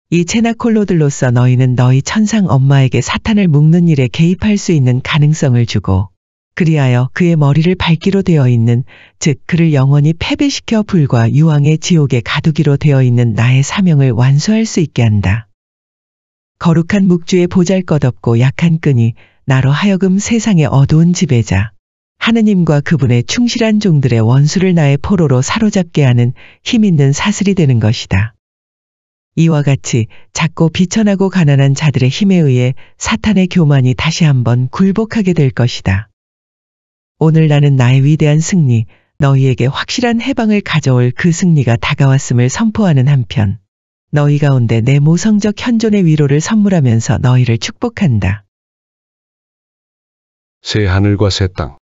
이 체나콜로들로서 너희는 너희 천상 엄마에게 사탄을 묶는 일에 개입할 수 있는 가능성을 주고, 그리하여 그의 머리를 밟기로 되어 있는, 즉 그를 영원히 패배시켜 불과 유황의 지옥에 가두기로 되어 있는 나의 사명을 완수할 수 있게 한다. 거룩한 묵주의 보잘것없고 약한 끈이 나로 하여금 세상의 어두운 지배자, 하느님과 그분의 충실한 종들의 원수를 나의 포로로 사로잡게 하는 힘있는 사슬이 되는 것이다. 이와 같이 작고 비천하고 가난한 자들의 힘에 의해 사탄의 교만이 다시 한번 굴복하게 될 것이다. 오늘 나는 나의 위대한 승리, 너희에게 확실한 해방을 가져올 그 승리가 다가왔음을 선포하는 한편, 너희 가운데 내 모성적 현존의 위로를 선물하면서 너희를 축복한다. 새 하늘과 새 땅.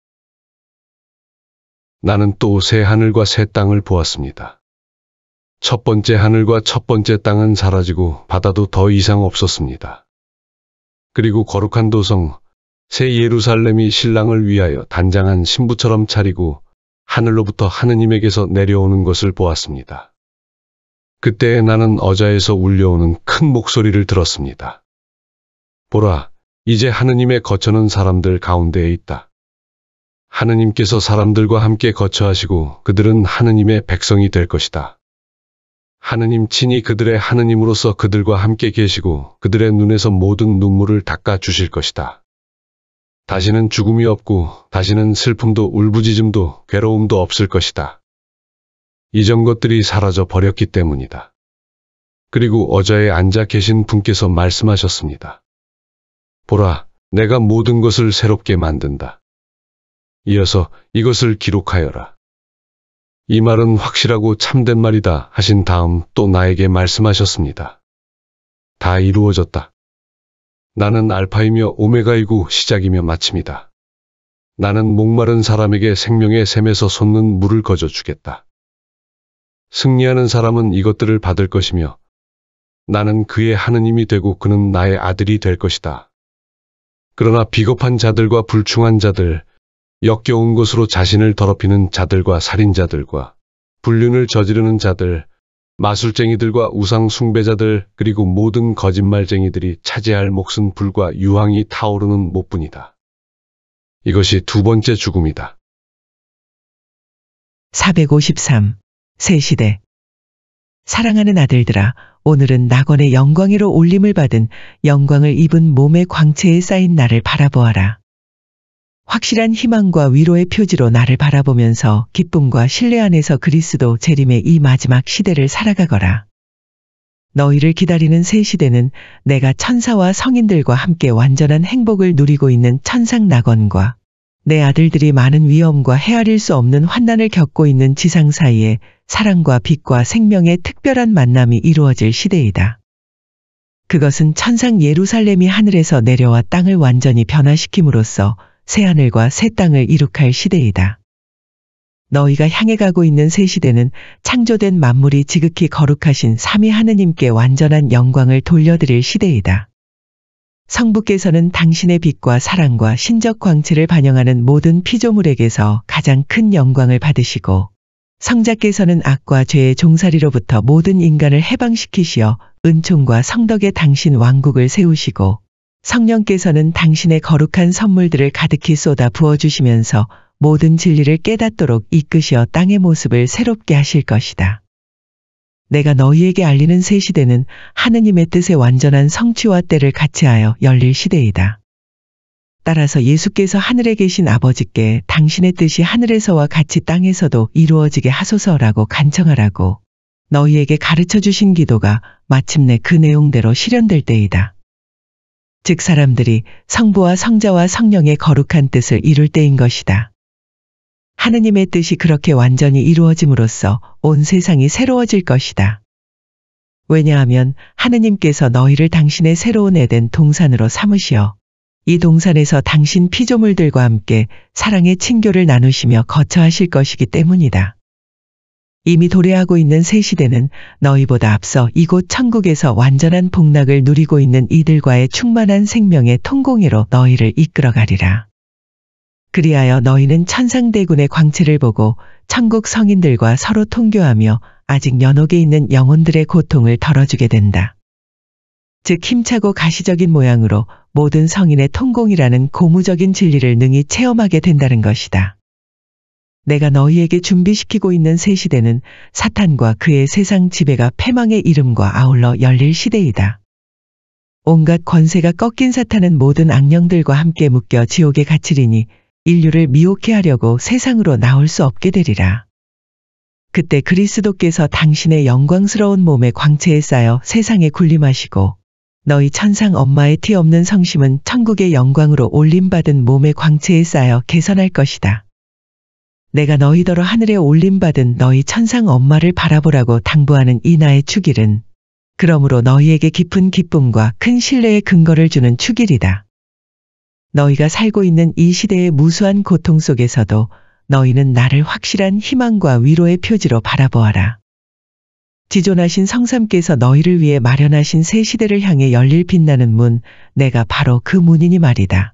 나는 또 새 하늘과 새 땅을 보았습니다. 첫 번째 하늘과 첫 번째 땅은 사라지고 바다도 더 이상 없었습니다. 그리고 거룩한 도성, 새 예루살렘이 신랑을 위하여 단장한 신부처럼 차리고 하늘로부터 하느님에게서 내려오는 것을 보았습니다. 그때 나는 어자에서 울려오는 큰 목소리를 들었습니다. 보라, 이제 하느님의 거처는 사람들 가운데에 있다. 하느님께서 사람들과 함께 거처하시고 그들은 하느님의 백성이 될 것이다. 하느님 친히 그들의 하느님으로서 그들과 함께 계시고 그들의 눈에서 모든 눈물을 닦아 주실 것이다. 다시는 죽음이 없고 다시는 슬픔도 울부짖음도 괴로움도 없을 것이다. 이전 것들이 사라져 버렸기 때문이다. 그리고 어자에 앉아 계신 분께서 말씀하셨습니다. 보라, 내가 모든 것을 새롭게 만든다. 이어서 이것을 기록하여라. 이 말은 확실하고 참된 말이다 하신 다음 또 나에게 말씀하셨습니다. 다 이루어졌다. 나는 알파이며 오메가이고 시작이며 마침이다. 나는 목마른 사람에게 생명의 샘에서 솟는 물을 거저 주겠다. 승리하는 사람은 이것들을 받을 것이며 나는 그의 하느님이 되고 그는 나의 아들이 될 것이다. 그러나 비겁한 자들과 불충한 자들, 역겨운 것으로 자신을 더럽히는 자들과 살인자들과 불륜을 저지르는 자들, 마술쟁이들과 우상 숭배자들 그리고 모든 거짓말쟁이들이 차지할 몫은 불과 유황이 타오르는 못뿐이다. 이것이 두 번째 죽음이다. 453. 새 시대. 사랑하는 아들들아, 오늘은 낙원의 영광으로 올림을 받은 영광을 입은 몸의 광채에 쌓인 나를 바라보아라. 확실한 희망과 위로의 표지로 나를 바라보면서 기쁨과 신뢰 안에서 그리스도 재림의 이 마지막 시대를 살아가거라. 너희를 기다리는 새 시대는 내가 천사와 성인들과 함께 완전한 행복을 누리고 있는 천상 낙원과 내 아들들이 많은 위험과 헤아릴 수 없는 환난을 겪고 있는 지상 사이에 사랑과 빛과 생명의 특별한 만남이 이루어질 시대이다. 그것은 천상 예루살렘이 하늘에서 내려와 땅을 완전히 변화시킴으로써 새하늘과 새 땅을 이룩할 시대이다. 너희가 향해 가고 있는 새 시대는 창조된 만물이 지극히 거룩하신 삼위 하느님께 완전한 영광을 돌려드릴 시대이다. 성부께서는 당신의 빛과 사랑과 신적 광채를 반영하는 모든 피조물에게서 가장 큰 영광을 받으시고, 성자께서는 악과 죄의 종살이로부터 모든 인간을 해방시키시어 은총과 성덕의 당신 왕국을 세우시고, 성령께서는 당신의 거룩한 선물들을 가득히 쏟아 부어주시면서 모든 진리를 깨닫도록 이끄시어 땅의 모습을 새롭게 하실 것이다. 내가 너희에게 알리는 새 시대는 하느님의 뜻의 완전한 성취와 때를 같이하여 열릴 시대이다. 따라서 예수께서 하늘에 계신 아버지께 당신의 뜻이 하늘에서와 같이 땅에서도 이루어지게 하소서라고 간청하라고 너희에게 가르쳐 주신 기도가 마침내 그 내용대로 실현될 때이다. 즉 사람들이 성부와 성자와 성령의 거룩한 뜻을 이룰 때인 것이다. 하느님의 뜻이 그렇게 완전히 이루어짐으로써 온 세상이 새로워질 것이다. 왜냐하면 하느님께서 너희를 당신의 새로운 에덴 동산으로 삼으시어 이 동산에서 당신 피조물들과 함께 사랑의 친교를 나누시며 거처하실 것이기 때문이다. 이미 도래하고 있는 새 시대는 너희보다 앞서 이곳 천국에서 완전한 복락을 누리고 있는 이들과의 충만한 생명의 통공회로 너희를 이끌어가리라. 그리하여 너희는 천상대군의 광채를 보고 천국 성인들과 서로 통교하며 아직 연옥에 있는 영혼들의 고통을 덜어주게 된다. 즉 힘차고 가시적인 모양으로 모든 성인의 통공이라는 고무적인 진리를 능히 체험하게 된다는 것이다. 내가 너희에게 준비시키고 있는 새 시대는 사탄과 그의 세상 지배가 패망의 이름과 아울러 열릴 시대이다. 온갖 권세가 꺾인 사탄은 모든 악령들과 함께 묶여 지옥에 갇히리니 인류를 미혹해 하려고 세상으로 나올 수 없게 되리라. 그때 그리스도께서 당신의 영광스러운 몸의 광채에 쌓여 세상에 군림하시고 너희 천상 엄마의 티 없는 성심은 천국의 영광으로 올림받은 몸의 광채에 쌓여 개선할 것이다. 내가 너희더러 하늘에 올림받은 너희 천상 엄마를 바라보라고 당부하는 이 나의 축일은 그러므로 너희에게 깊은 기쁨과 큰 신뢰의 근거를 주는 축일이다. 너희가 살고 있는 이 시대의 무수한 고통 속에서도 너희는 나를 확실한 희망과 위로의 표지로 바라보아라. 지존하신 성삼께서 너희를 위해 마련하신 새 시대를 향해 열릴 빛나는 문, 내가 바로 그 문이니 말이다.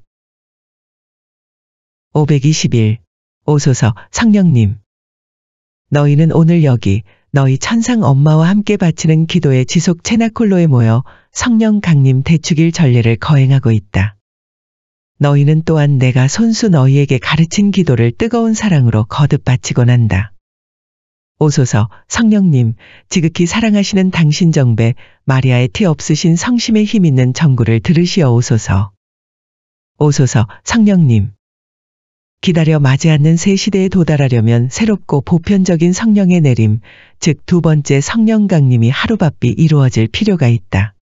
521. 오소서 성령님. 너희는 오늘 여기 너희 천상 엄마와 함께 바치는 기도의 지속 체나콜로에 모여 성령 강림 대축일 전례를 거행하고 있다. 너희는 또한 내가 손수 너희에게 가르친 기도를 뜨거운 사랑으로 거듭 바치곤 한다. 오소서 성령님, 지극히 사랑하시는 당신 정배 마리아의 티 없으신 성심에 힘있는 정구를 들으시어 오소서. 오소서 성령님. 기다려 맞이 않는 새 시대에 도달하려면 새롭고 보편적인 성령의 내림, 즉 두 번째 성령 강림이 하루바삐 이루어질 필요가 있다.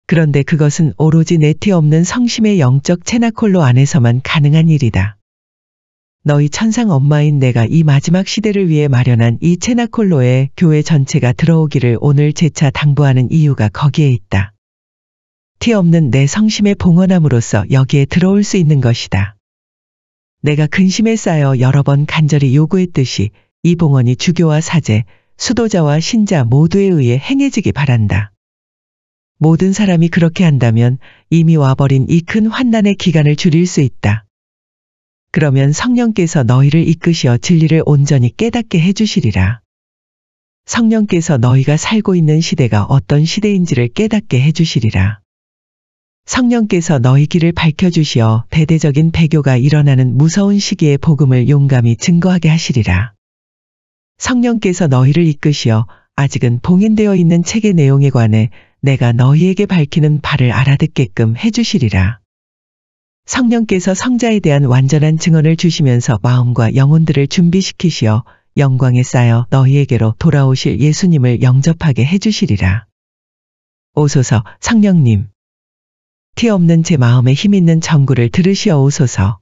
그런데 그것은 오로지 내티 없는 성심의 영적 체나콜로 안에서만 가능한 일이다. 너희 천상 엄마인 내가 이 마지막 시대를 위해 마련한 이 체나콜로에 교회 전체가 들어오기를 오늘 재차 당부하는 이유가 거기에 있다. 티 없는 내 성심의 봉헌함으로써 여기에 들어올 수 있는 것이다. 내가 근심에 쌓여 여러 번 간절히 요구했듯이 이 봉헌이 주교와 사제, 수도자와 신자 모두에 의해 행해지기 바란다. 모든 사람이 그렇게 한다면 이미 와버린 이 큰 환난의 기간을 줄일 수 있다. 그러면 성령께서 너희를 이끄시어 진리를 온전히 깨닫게 해주시리라. 성령께서 너희가 살고 있는 시대가 어떤 시대인지를 깨닫게 해주시리라. 성령께서 너희 길을 밝혀주시어 대대적인 배교가 일어나는 무서운 시기에 복음을 용감히 증거하게 하시리라. 성령께서 너희를 이끄시어 아직은 봉인되어 있는 책의 내용에 관해 내가 너희에게 밝히는 바를 알아듣게끔 해주시리라. 성령께서 성자에 대한 완전한 증언을 주시면서 마음과 영혼들을 준비시키시어 영광에 쌓여 너희에게로 돌아오실 예수님을 영접하게 해주시리라. 오소서 성령님. 티 없는 제 마음에 힘있는 전구를 들으시어 오소서.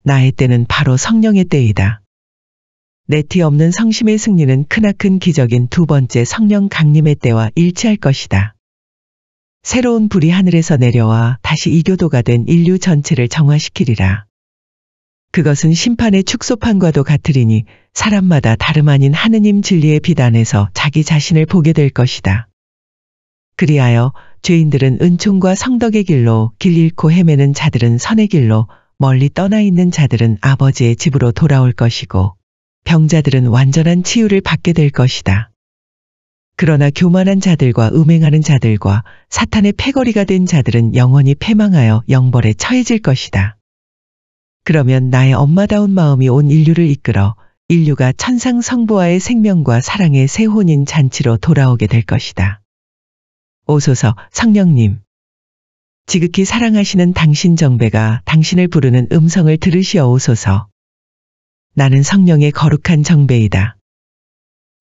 나의 때는 바로 성령의 때이다. 내 티 없는 성심의 승리는 크나큰 기적인 두 번째 성령 강림의 때와 일치할 것이다. 새로운 불이 하늘에서 내려와 다시 이교도가 된 인류 전체를 정화시키리라. 그것은 심판의 축소판과도 같으리니 사람마다 다름 아닌 하느님 진리의 빛 안에서 자기 자신을 보게 될 것이다. 그리하여 죄인들은 은총과 성덕의 길로, 길 잃고 헤매는 자들은 선의 길로, 멀리 떠나 있는 자들은 아버지의 집으로 돌아올 것이고, 병자들은 완전한 치유를 받게 될 것이다. 그러나 교만한 자들과 음행하는 자들과 사탄의 패거리가 된 자들은 영원히 패망하여 영벌에 처해질 것이다. 그러면 나의 엄마다운 마음이 온 인류를 이끌어 인류가 천상 성부와의 생명과 사랑의 새 혼인 잔치로 돌아오게 될 것이다. 오소서 성령님. 지극히 사랑하시는 당신 정배가 당신을 부르는 음성을 들으시어 오소서. 나는 성령의 거룩한 정배이다.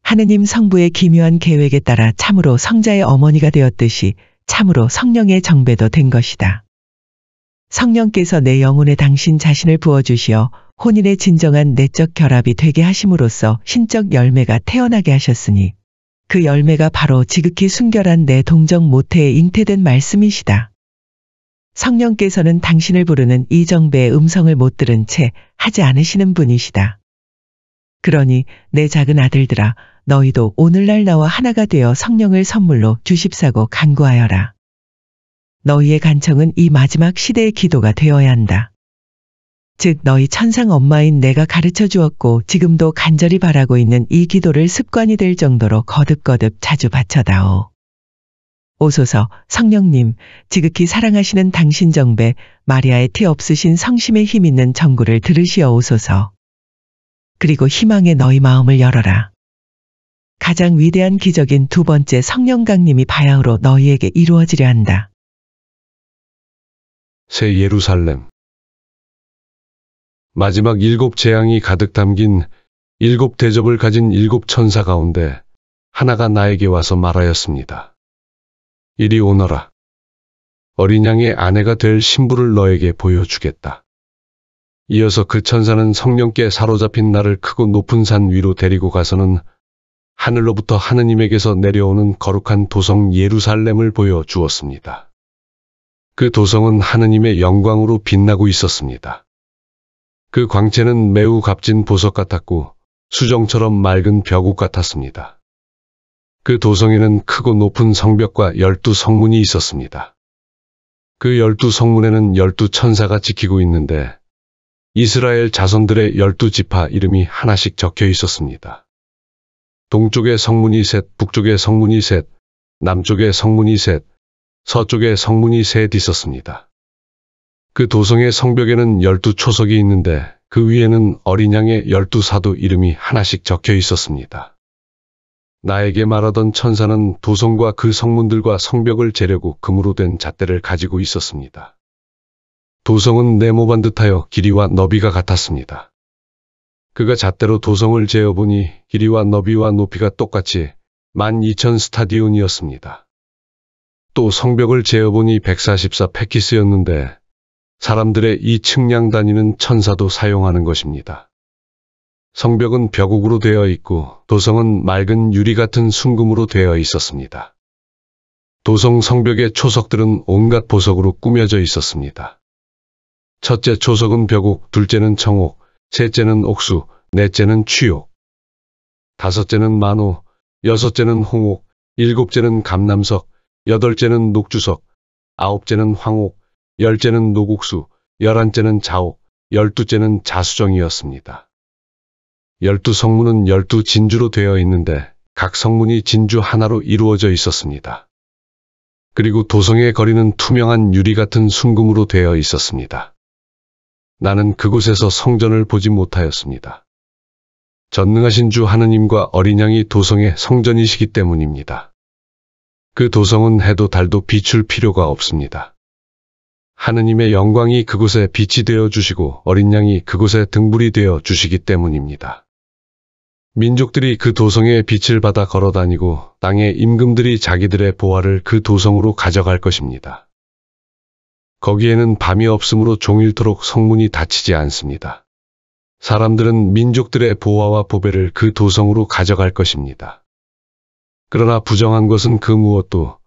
하느님 성부의 기묘한 계획에 따라 참으로 성자의 어머니가 되었듯이 참으로 성령의 정배도 된 것이다. 성령께서 내 영혼에 당신 자신을 부어주시어 혼인의 진정한 내적 결합이 되게 하심으로써 신적 열매가 태어나게 하셨으니 그 열매가 바로 지극히 순결한 내 동정 모태에 잉태된 말씀이시다. 성령께서는 당신을 부르는 이 정배의 음성을 못 들은 채 하지 않으시는 분이시다. 그러니 내 작은 아들들아, 너희도 오늘날 나와 하나가 되어 성령을 선물로 주십사고 간구하여라. 너희의 간청은 이 마지막 시대의 기도가 되어야 한다. 즉 너희 천상 엄마인 내가 가르쳐 주었고 지금도 간절히 바라고 있는 이 기도를 습관이 될 정도로 거듭거듭 자주 바쳐다오. 오소서 성령님, 지극히 사랑하시는 당신 정배 마리아의 티 없으신 성심의 힘 있는 전구를 들으시어 오소서. 그리고 희망의 너희 마음을 열어라. 가장 위대한 기적인 두 번째 성령 강림이 바야흐로 너희에게 이루어지려 한다. 새 예루살렘. 마지막 7 재앙이 가득 담긴 7 대접을 가진 7 천사 가운데 하나가 나에게 와서 말하였습니다. 이리 오너라. 어린 양의 아내가 될 신부를 너에게 보여주겠다. 이어서 그 천사는 성령께 사로잡힌 나를 크고 높은 산 위로 데리고 가서는 하늘로부터 하느님에게서 내려오는 거룩한 도성 예루살렘을 보여주었습니다. 그 도성은 하느님의 영광으로 빛나고 있었습니다. 그 광채는 매우 값진 보석 같았고 수정처럼 맑은 벼국 같았습니다. 그 도성에는 크고 높은 성벽과 12 성문이 있었습니다. 그 12 성문에는 12 천사가 지키고 있는데 이스라엘 자손들의 12 지파 이름이 하나씩 적혀 있었습니다. 동쪽의 성문이 셋, 북쪽의 성문이 셋, 남쪽의 성문이 셋, 서쪽의 성문이 셋 있었습니다. 그 도성의 성벽에는 12 초석이 있는데 그 위에는 어린 양의 12 사도 이름이 하나씩 적혀 있었습니다. 나에게 말하던 천사는 도성과 그 성문들과 성벽을 재려고 금으로 된 잣대를 가지고 있었습니다. 도성은 네모반 듯하여 길이와 너비가 같았습니다. 그가 잣대로 도성을 재어보니 길이와 너비와 높이가 똑같이 12,000 스타디온이었습니다. 또 성벽을 재어보니 144 페키스였는데 사람들의 이 측량 다니는 천사도 사용하는 것입니다. 성벽은 벼국으로 되어 있고 도성은 맑은 유리 같은 순금으로 되어 있었습니다. 도성 성벽의 초석들은 온갖 보석으로 꾸며져 있었습니다. 첫째 초석은 벼국, 둘째는 청옥, 셋째는 옥수, 넷째는 취옥, 다섯째는 만호, 여섯째는 홍옥, 일곱째는 감남석, 여덟째는 녹주석, 아홉째는 황옥, 열째는 노국수, 11째는 자옥, 12째는 자수정이었습니다. 12 성문은 12 진주로 되어 있는데 각 성문이 진주 하나로 이루어져 있었습니다. 그리고 도성의 거리는 투명한 유리 같은 순금으로 되어 있었습니다. 나는 그곳에서 성전을 보지 못하였습니다. 전능하신 주 하느님과 어린 양이 도성의 성전이시기 때문입니다. 그 도성은 해도 달도 비출 필요가 없습니다. 하느님의 영광이 그곳에 빛이 되어 주시고 어린 양이 그곳에 등불이 되어 주시기 때문입니다. 민족들이 그 도성의 빛을 받아 걸어다니고 땅의 임금들이 자기들의 보화를 그 도성으로 가져갈 것입니다. 거기에는 밤이 없으므로 종일토록 성문이 닫히지 않습니다. 사람들은 민족들의 보화와 보배를 그 도성으로 가져갈 것입니다. 그러나 부정한 것은 그 무엇도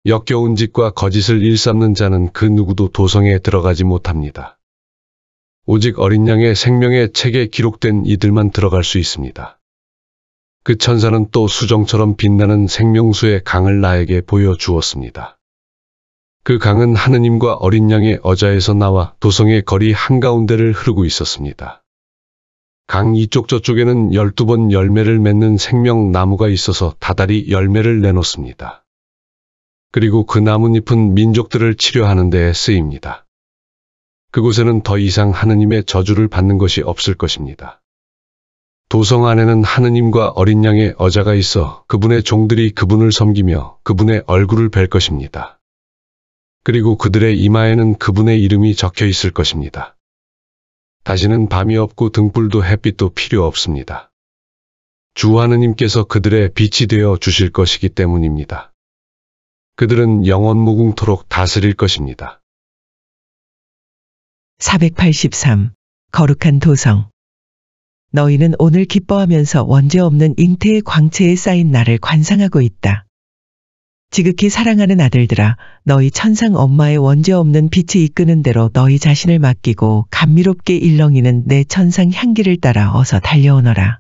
역겨운 짓과 거짓을 일삼는 자는 그 누구도 도성에 들어가지 못합니다. 오직 어린 양의 생명의 책에 기록된 이들만 들어갈 수 있습니다. 그 천사는 또 수정처럼 빛나는 생명수의 강을 나에게 보여주었습니다. 그 강은 하느님과 어린 양의 어자에서 나와 도성의 거리 한가운데를 흐르고 있었습니다. 강 이쪽 저쪽에는 12번 열매를 맺는 생명나무가 있어서 다달이 열매를 내놓습니다. 그리고 그 나뭇잎은 민족들을 치료하는 데에 쓰입니다. 그곳에는 더 이상 하느님의 저주를 받는 것이 없을 것입니다. 도성 안에는 하느님과 어린 양의 어자가 있어 그분의 종들이 그분을 섬기며 그분의 얼굴을 뵐 것입니다. 그리고 그들의 이마에는 그분의 이름이 적혀 있을 것입니다. 다시는 밤이 없고 등불도 햇빛도 필요 없습니다. 주 하느님께서 그들의 빛이 되어 주실 것이기 때문입니다. 그들은 영원 무궁토록 다스릴 것입니다. 483. 거룩한 도성. 너희는 오늘 기뻐하면서 원죄 없는 잉태의 광채에 쌓인 나를 관상하고 있다. 지극히 사랑하는 아들들아, 너희 천상 엄마의 원죄 없는 빛이 이끄는 대로 너희 자신을 맡기고 감미롭게 일렁이는 내 천상 향기를 따라 어서 달려오너라.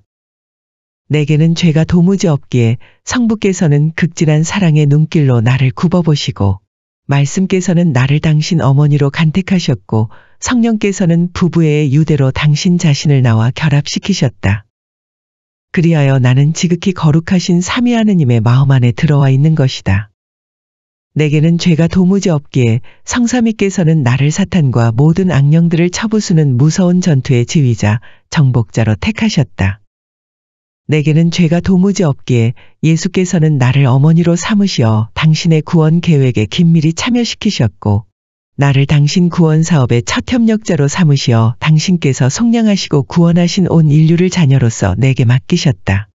내게는 죄가 도무지 없기에 성부께서는 극진한 사랑의 눈길로 나를 굽어보시고 말씀께서는 나를 당신 어머니로 간택하셨고 성령께서는 부부의 유대로 당신 자신을 나와 결합시키셨다. 그리하여 나는 지극히 거룩하신 삼위 하느님의 마음 안에 들어와 있는 것이다. 내게는 죄가 도무지 없기에 성삼위께서는 나를 사탄과 모든 악령들을 쳐부수는 무서운 전투의 지휘자, 정복자로 택하셨다. 내게는 죄가 도무지 없기에 예수께서는 나를 어머니로 삼으시어 당신의 구원 계획에 긴밀히 참여시키셨고 나를 당신 구원 사업의 첫 협력자로 삼으시어 당신께서 속량하시고 구원하신 온 인류를 자녀로서 내게 맡기셨다.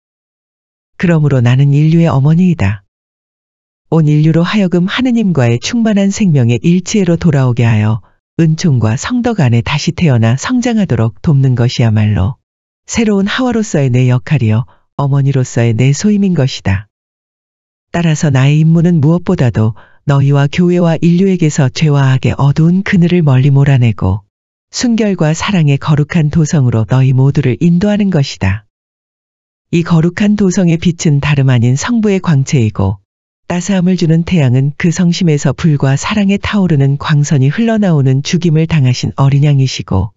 그러므로 나는 인류의 어머니이다. 온 인류로 하여금 하느님과의 충만한 생명의 일치애로 돌아오게 하여 은총과 성덕 안에 다시 태어나 성장하도록 돕는 것이야말로 새로운 하와로서의 내 역할이요 어머니로서의 내 소임인 것이다. 따라서 나의 임무는 무엇보다도 너희와 교회와 인류에게서 죄와 악의 어두운 그늘을 멀리 몰아내고 순결과 사랑의 거룩한 도성으로 너희 모두를 인도하는 것이다. 이 거룩한 도성의 빛은 다름 아닌 성부의 광채이고 따스함을 주는 태양은 그 성심에서 불과 사랑에 타오르는 광선이 흘러나오는 죽임을 당하신 어린 양이시고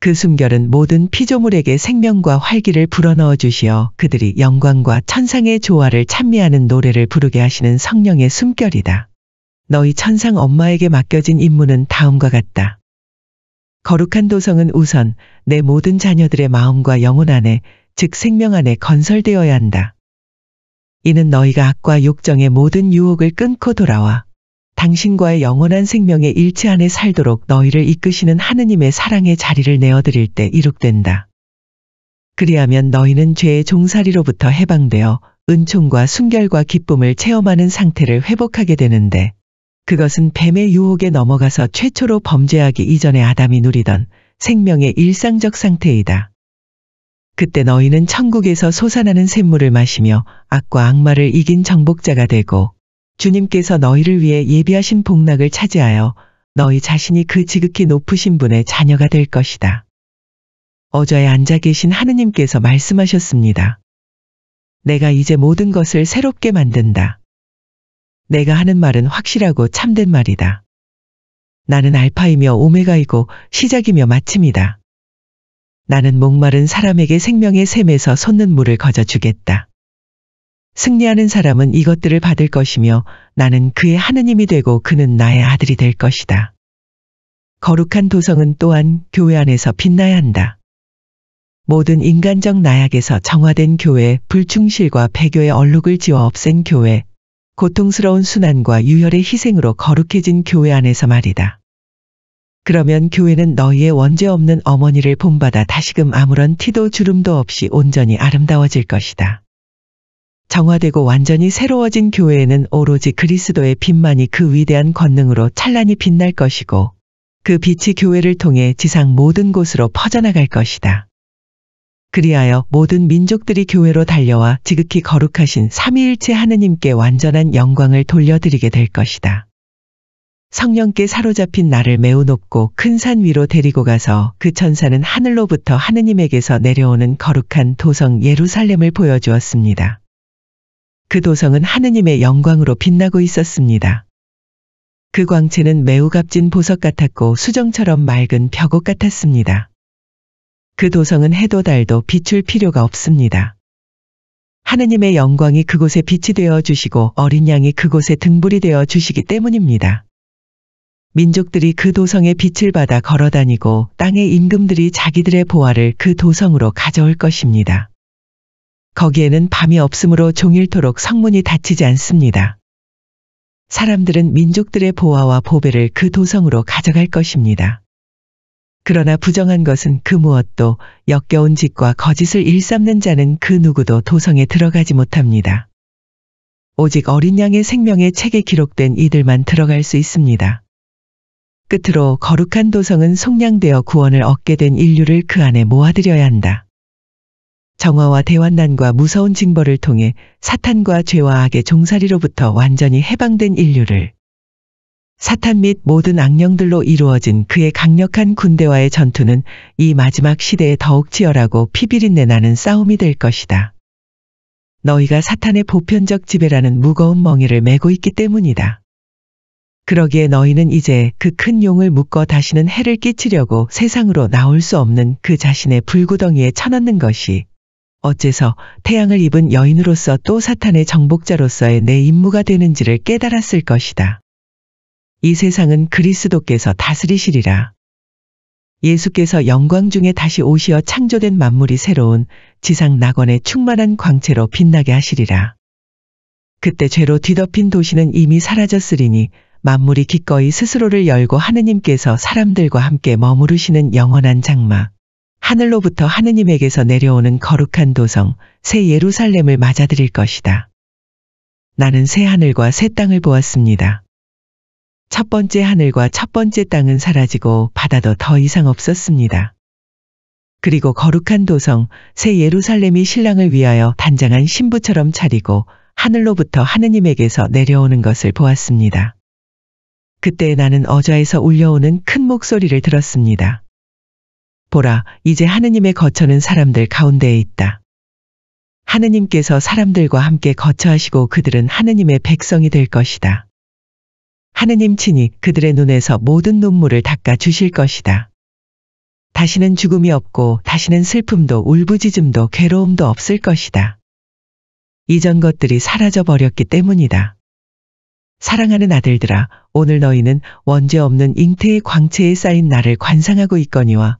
그 숨결은 모든 피조물에게 생명과 활기를 불어넣어 주시어 그들이 영광과 천상의 조화를 찬미하는 노래를 부르게 하시는 성령의 숨결이다. 너희 천상 엄마에게 맡겨진 임무는 다음과 같다. 거룩한 도성은 우선 내 모든 자녀들의 마음과 영혼 안에, 즉 생명 안에 건설되어야 한다. 이는 너희가 악과 욕정의 모든 유혹을 끊고 돌아와 당신과의 영원한 생명의 일치 안에 살도록 너희를 이끄시는 하느님의 사랑의 자리를 내어드릴 때 이룩된다. 그리하면 너희는 죄의 종살이로부터 해방되어 은총과 순결과 기쁨을 체험하는 상태를 회복하게 되는데 그것은 뱀의 유혹에 넘어가서 최초로 범죄하기 이전에 아담이 누리던 생명의 일상적 상태이다. 그때 너희는 천국에서 솟아나는 샘물을 마시며 악과 악마를 이긴 정복자가 되고 주님께서 너희를 위해 예비하신 복락을 차지하여 너희 자신이 그 지극히 높으신 분의 자녀가 될 것이다. 어저에 앉아 계신 하느님께서 말씀하셨습니다. 내가 이제 모든 것을 새롭게 만든다. 내가 하는 말은 확실하고 참된 말이다. 나는 알파이며 오메가이고 시작이며 마침이다. 나는 목마른 사람에게 생명의 샘에서 솟는 물을 거저주겠다. 승리하는 사람은 이것들을 받을 것이며 나는 그의 하느님이 되고 그는 나의 아들이 될 것이다. 거룩한 도성은 또한 교회 안에서 빛나야 한다. 모든 인간적 나약에서 정화된 교회, 불충실과 배교의 얼룩을 지워 없앤 교회, 고통스러운 순환과 유혈의 희생으로 거룩해진 교회 안에서 말이다. 그러면 교회는 너희의 원죄 없는 어머니를 본받아 다시금 아무런 티도 주름도 없이 온전히 아름다워질 것이다. 정화되고 완전히 새로워진 교회에는 오로지 그리스도의 빛만이 그 위대한 권능으로 찬란히 빛날 것이고 그 빛이 교회를 통해 지상 모든 곳으로 퍼져나갈 것이다. 그리하여 모든 민족들이 교회로 달려와 지극히 거룩하신 삼위일체 하느님께 완전한 영광을 돌려드리게 될 것이다. 성령께 사로잡힌 나를 매우 높고 큰 산 위로 데리고 가서 그 천사는 하늘로부터 하느님에게서 내려오는 거룩한 도성 예루살렘을 보여주었습니다. 그 도성은 하느님의 영광으로 빛나고 있었습니다. 그 광채는 매우 값진 보석 같았고 수정처럼 맑은 벽옥 같았습니다. 그 도성은 해도 달도 비출 필요가 없습니다. 하느님의 영광이 그곳에 빛이 되어 주시고 어린 양이 그곳에 등불이 되어 주시기 때문입니다. 민족들이 그 도성의 빛을 받아 걸어다니고 땅의 임금들이 자기들의 보화를 그 도성으로 가져올 것입니다. 거기에는 밤이 없으므로 종일토록 성문이 닫히지 않습니다. 사람들은 민족들의 보화와 보배를 그 도성으로 가져갈 것입니다. 그러나 부정한 것은 그 무엇도 역겨운 짓과 거짓을 일삼는 자는 그 누구도 도성에 들어가지 못합니다. 오직 어린 양의 생명의 책에 기록된 이들만 들어갈 수 있습니다. 끝으로 거룩한 도성은 속량되어 구원을 얻게 된 인류를 그 안에 모아들여야 한다. 정화와 대환난과 무서운 징벌을 통해 사탄과 죄와 악의 종살이로부터 완전히 해방된 인류를 사탄 및 모든 악령들로 이루어진 그의 강력한 군대와의 전투는 이 마지막 시대에 더욱 치열하고 피비린내 나는 싸움이 될 것이다. 너희가 사탄의 보편적 지배라는 무거운 멍에를 메고 있기 때문이다. 그러기에 너희는 이제 그 큰 용을 묶어 다시는 해를 끼치려고 세상으로 나올 수 없는 그 자신의 불구덩이에 쳐넣는 것이 어째서 태양을 입은 여인으로서 또 사탄의 정복자로서의 내 임무가 되는지를 깨달았을 것이다. 이 세상은 그리스도께서 다스리시리라. 예수께서 영광 중에 다시 오시어 창조된 만물이 새로운 지상 낙원의 충만한 광채로 빛나게 하시리라. 그때 죄로 뒤덮인 도시는 이미 사라졌으리니 만물이 기꺼이 스스로를 열고 하느님께서 사람들과 함께 머무르시는 영원한 장막, 하늘로부터 하느님에게서 내려오는 거룩한 도성, 새 예루살렘을 맞아들일 것이다. 나는 새 하늘과 새 땅을 보았습니다. 첫 번째 하늘과 첫 번째 땅은 사라지고 바다도 더 이상 없었습니다. 그리고 거룩한 도성, 새 예루살렘이 신랑을 위하여 단장한 신부처럼 차리고 하늘로부터 하느님에게서 내려오는 것을 보았습니다. 그때 나는 어좌에서 울려오는 큰 목소리를 들었습니다. 보라, 이제 하느님의 거처는 사람들 가운데에 있다. 하느님께서 사람들과 함께 거처하시고 그들은 하느님의 백성이 될 것이다. 하느님 친히 그들의 눈에서 모든 눈물을 닦아 주실 것이다. 다시는 죽음이 없고 다시는 슬픔도 울부짖음도 괴로움도 없을 것이다. 이전 것들이 사라져 버렸기 때문이다. 사랑하는 아들들아, 오늘 너희는 원죄 없는 잉태의 광채에 쌓인 나를 관상하고 있거니와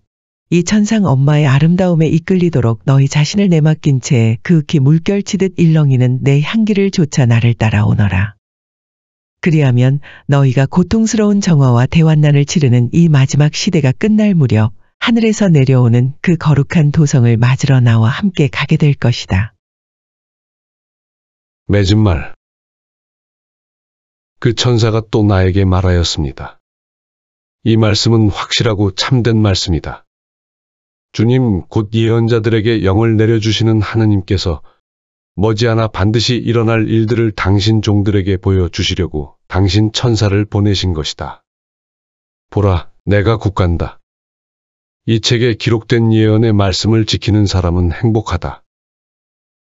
이 천상 엄마의 아름다움에 이끌리도록 너희 자신을 내맡긴 채 그윽히 물결치듯 일렁이는 내 향기를 좇아 나를 따라오너라. 그리하면 너희가 고통스러운 정화와 대환난을 치르는 이 마지막 시대가 끝날 무렵 하늘에서 내려오는 그 거룩한 도성을 맞으러 나와 함께 가게 될 것이다. 맺은 말. 그 천사가 또 나에게 말하였습니다. 이 말씀은 확실하고 참된 말씀이다. 주님 곧 예언자들에게 영을 내려주시는 하느님께서 머지않아 반드시 일어날 일들을 당신 종들에게 보여주시려고 당신 천사를 보내신 것이다. 보라, 내가 국간다. 이 책에 기록된 예언의 말씀을 지키는 사람은 행복하다.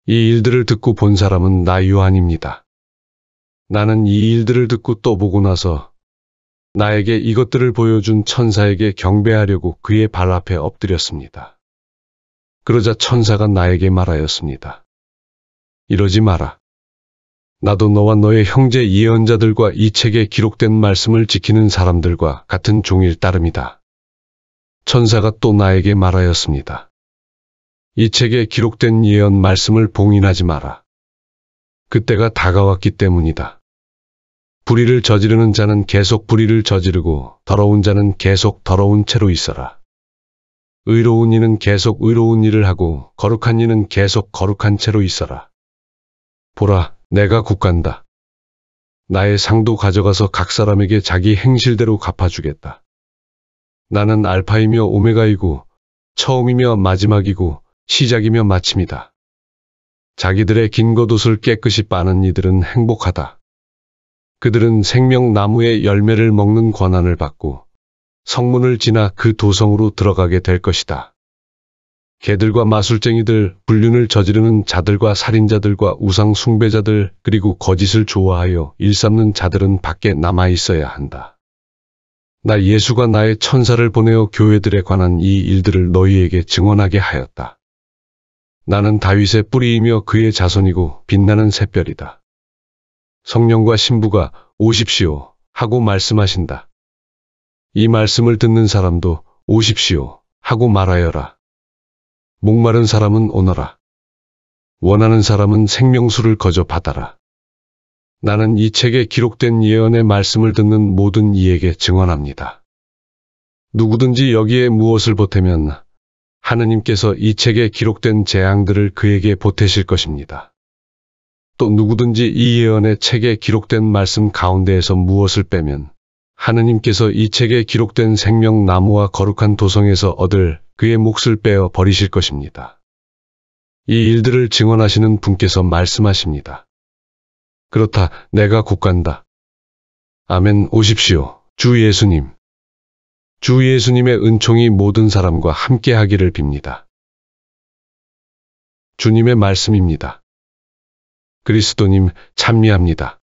이 일들을 듣고 본 사람은 나 요한입니다. 나는 이 일들을 듣고 또 보고 나서 나에게 이것들을 보여준 천사에게 경배하려고 그의 발 앞에 엎드렸습니다. 그러자 천사가 나에게 말하였습니다. 이러지 마라. 나도 너와 너의 형제 예언자들과 이 책에 기록된 말씀을 지키는 사람들과 같은 종일 따름이다. 천사가 또 나에게 말하였습니다. 이 책에 기록된 예언 말씀을 봉인하지 마라. 그때가 다가왔기 때문이다. 불의를 저지르는 자는 계속 불의를 저지르고 더러운 자는 계속 더러운 채로 있어라. 의로운 이는 계속 의로운 일을 하고 거룩한 이는 계속 거룩한 채로 있어라. 보라, 내가 국간다. 나의 상도 가져가서 각 사람에게 자기 행실대로 갚아주겠다. 나는 알파이며 오메가이고 처음이며 마지막이고 시작이며 마침이다. 자기들의 긴 겉옷을 깨끗이 빠는 이들은 행복하다. 그들은 생명나무의 열매를 먹는 권한을 받고 성문을 지나 그 도성으로 들어가게 될 것이다. 개들과 마술쟁이들, 불륜을 저지르는 자들과 살인자들과 우상 숭배자들, 그리고 거짓을 좋아하여 일삼는 자들은 밖에 남아 있어야 한다. 나 예수가 나의 천사를 보내어 교회들에 관한 이 일들을 너희에게 증언하게 하였다. 나는 다윗의 뿌리이며 그의 자손이고 빛나는 샛별이다. 성령과 신부가 오십시오 하고 말씀하신다. 이 말씀을 듣는 사람도 오십시오 하고 말하여라. 목마른 사람은 오너라. 원하는 사람은 생명수를 거저 받아라. 나는 이 책에 기록된 예언의 말씀을 듣는 모든 이에게 증언합니다. 누구든지 여기에 무엇을 보태면 하느님께서 이 책에 기록된 재앙들을 그에게 보태실 것입니다. 또 누구든지 이 예언의 책에 기록된 말씀 가운데에서 무엇을 빼면 하느님께서 이 책에 기록된 생명나무와 거룩한 도성에서 얻을 그의 몫을 빼어 버리실 것입니다. 이 일들을 증언하시는 분께서 말씀하십니다. 그렇다, 내가 국간다. 아멘. 오십시오, 주 예수님. 주 예수님의 은총이 모든 사람과 함께 하기를 빕니다. 주님의 말씀입니다. 그리스도님, 찬미합니다.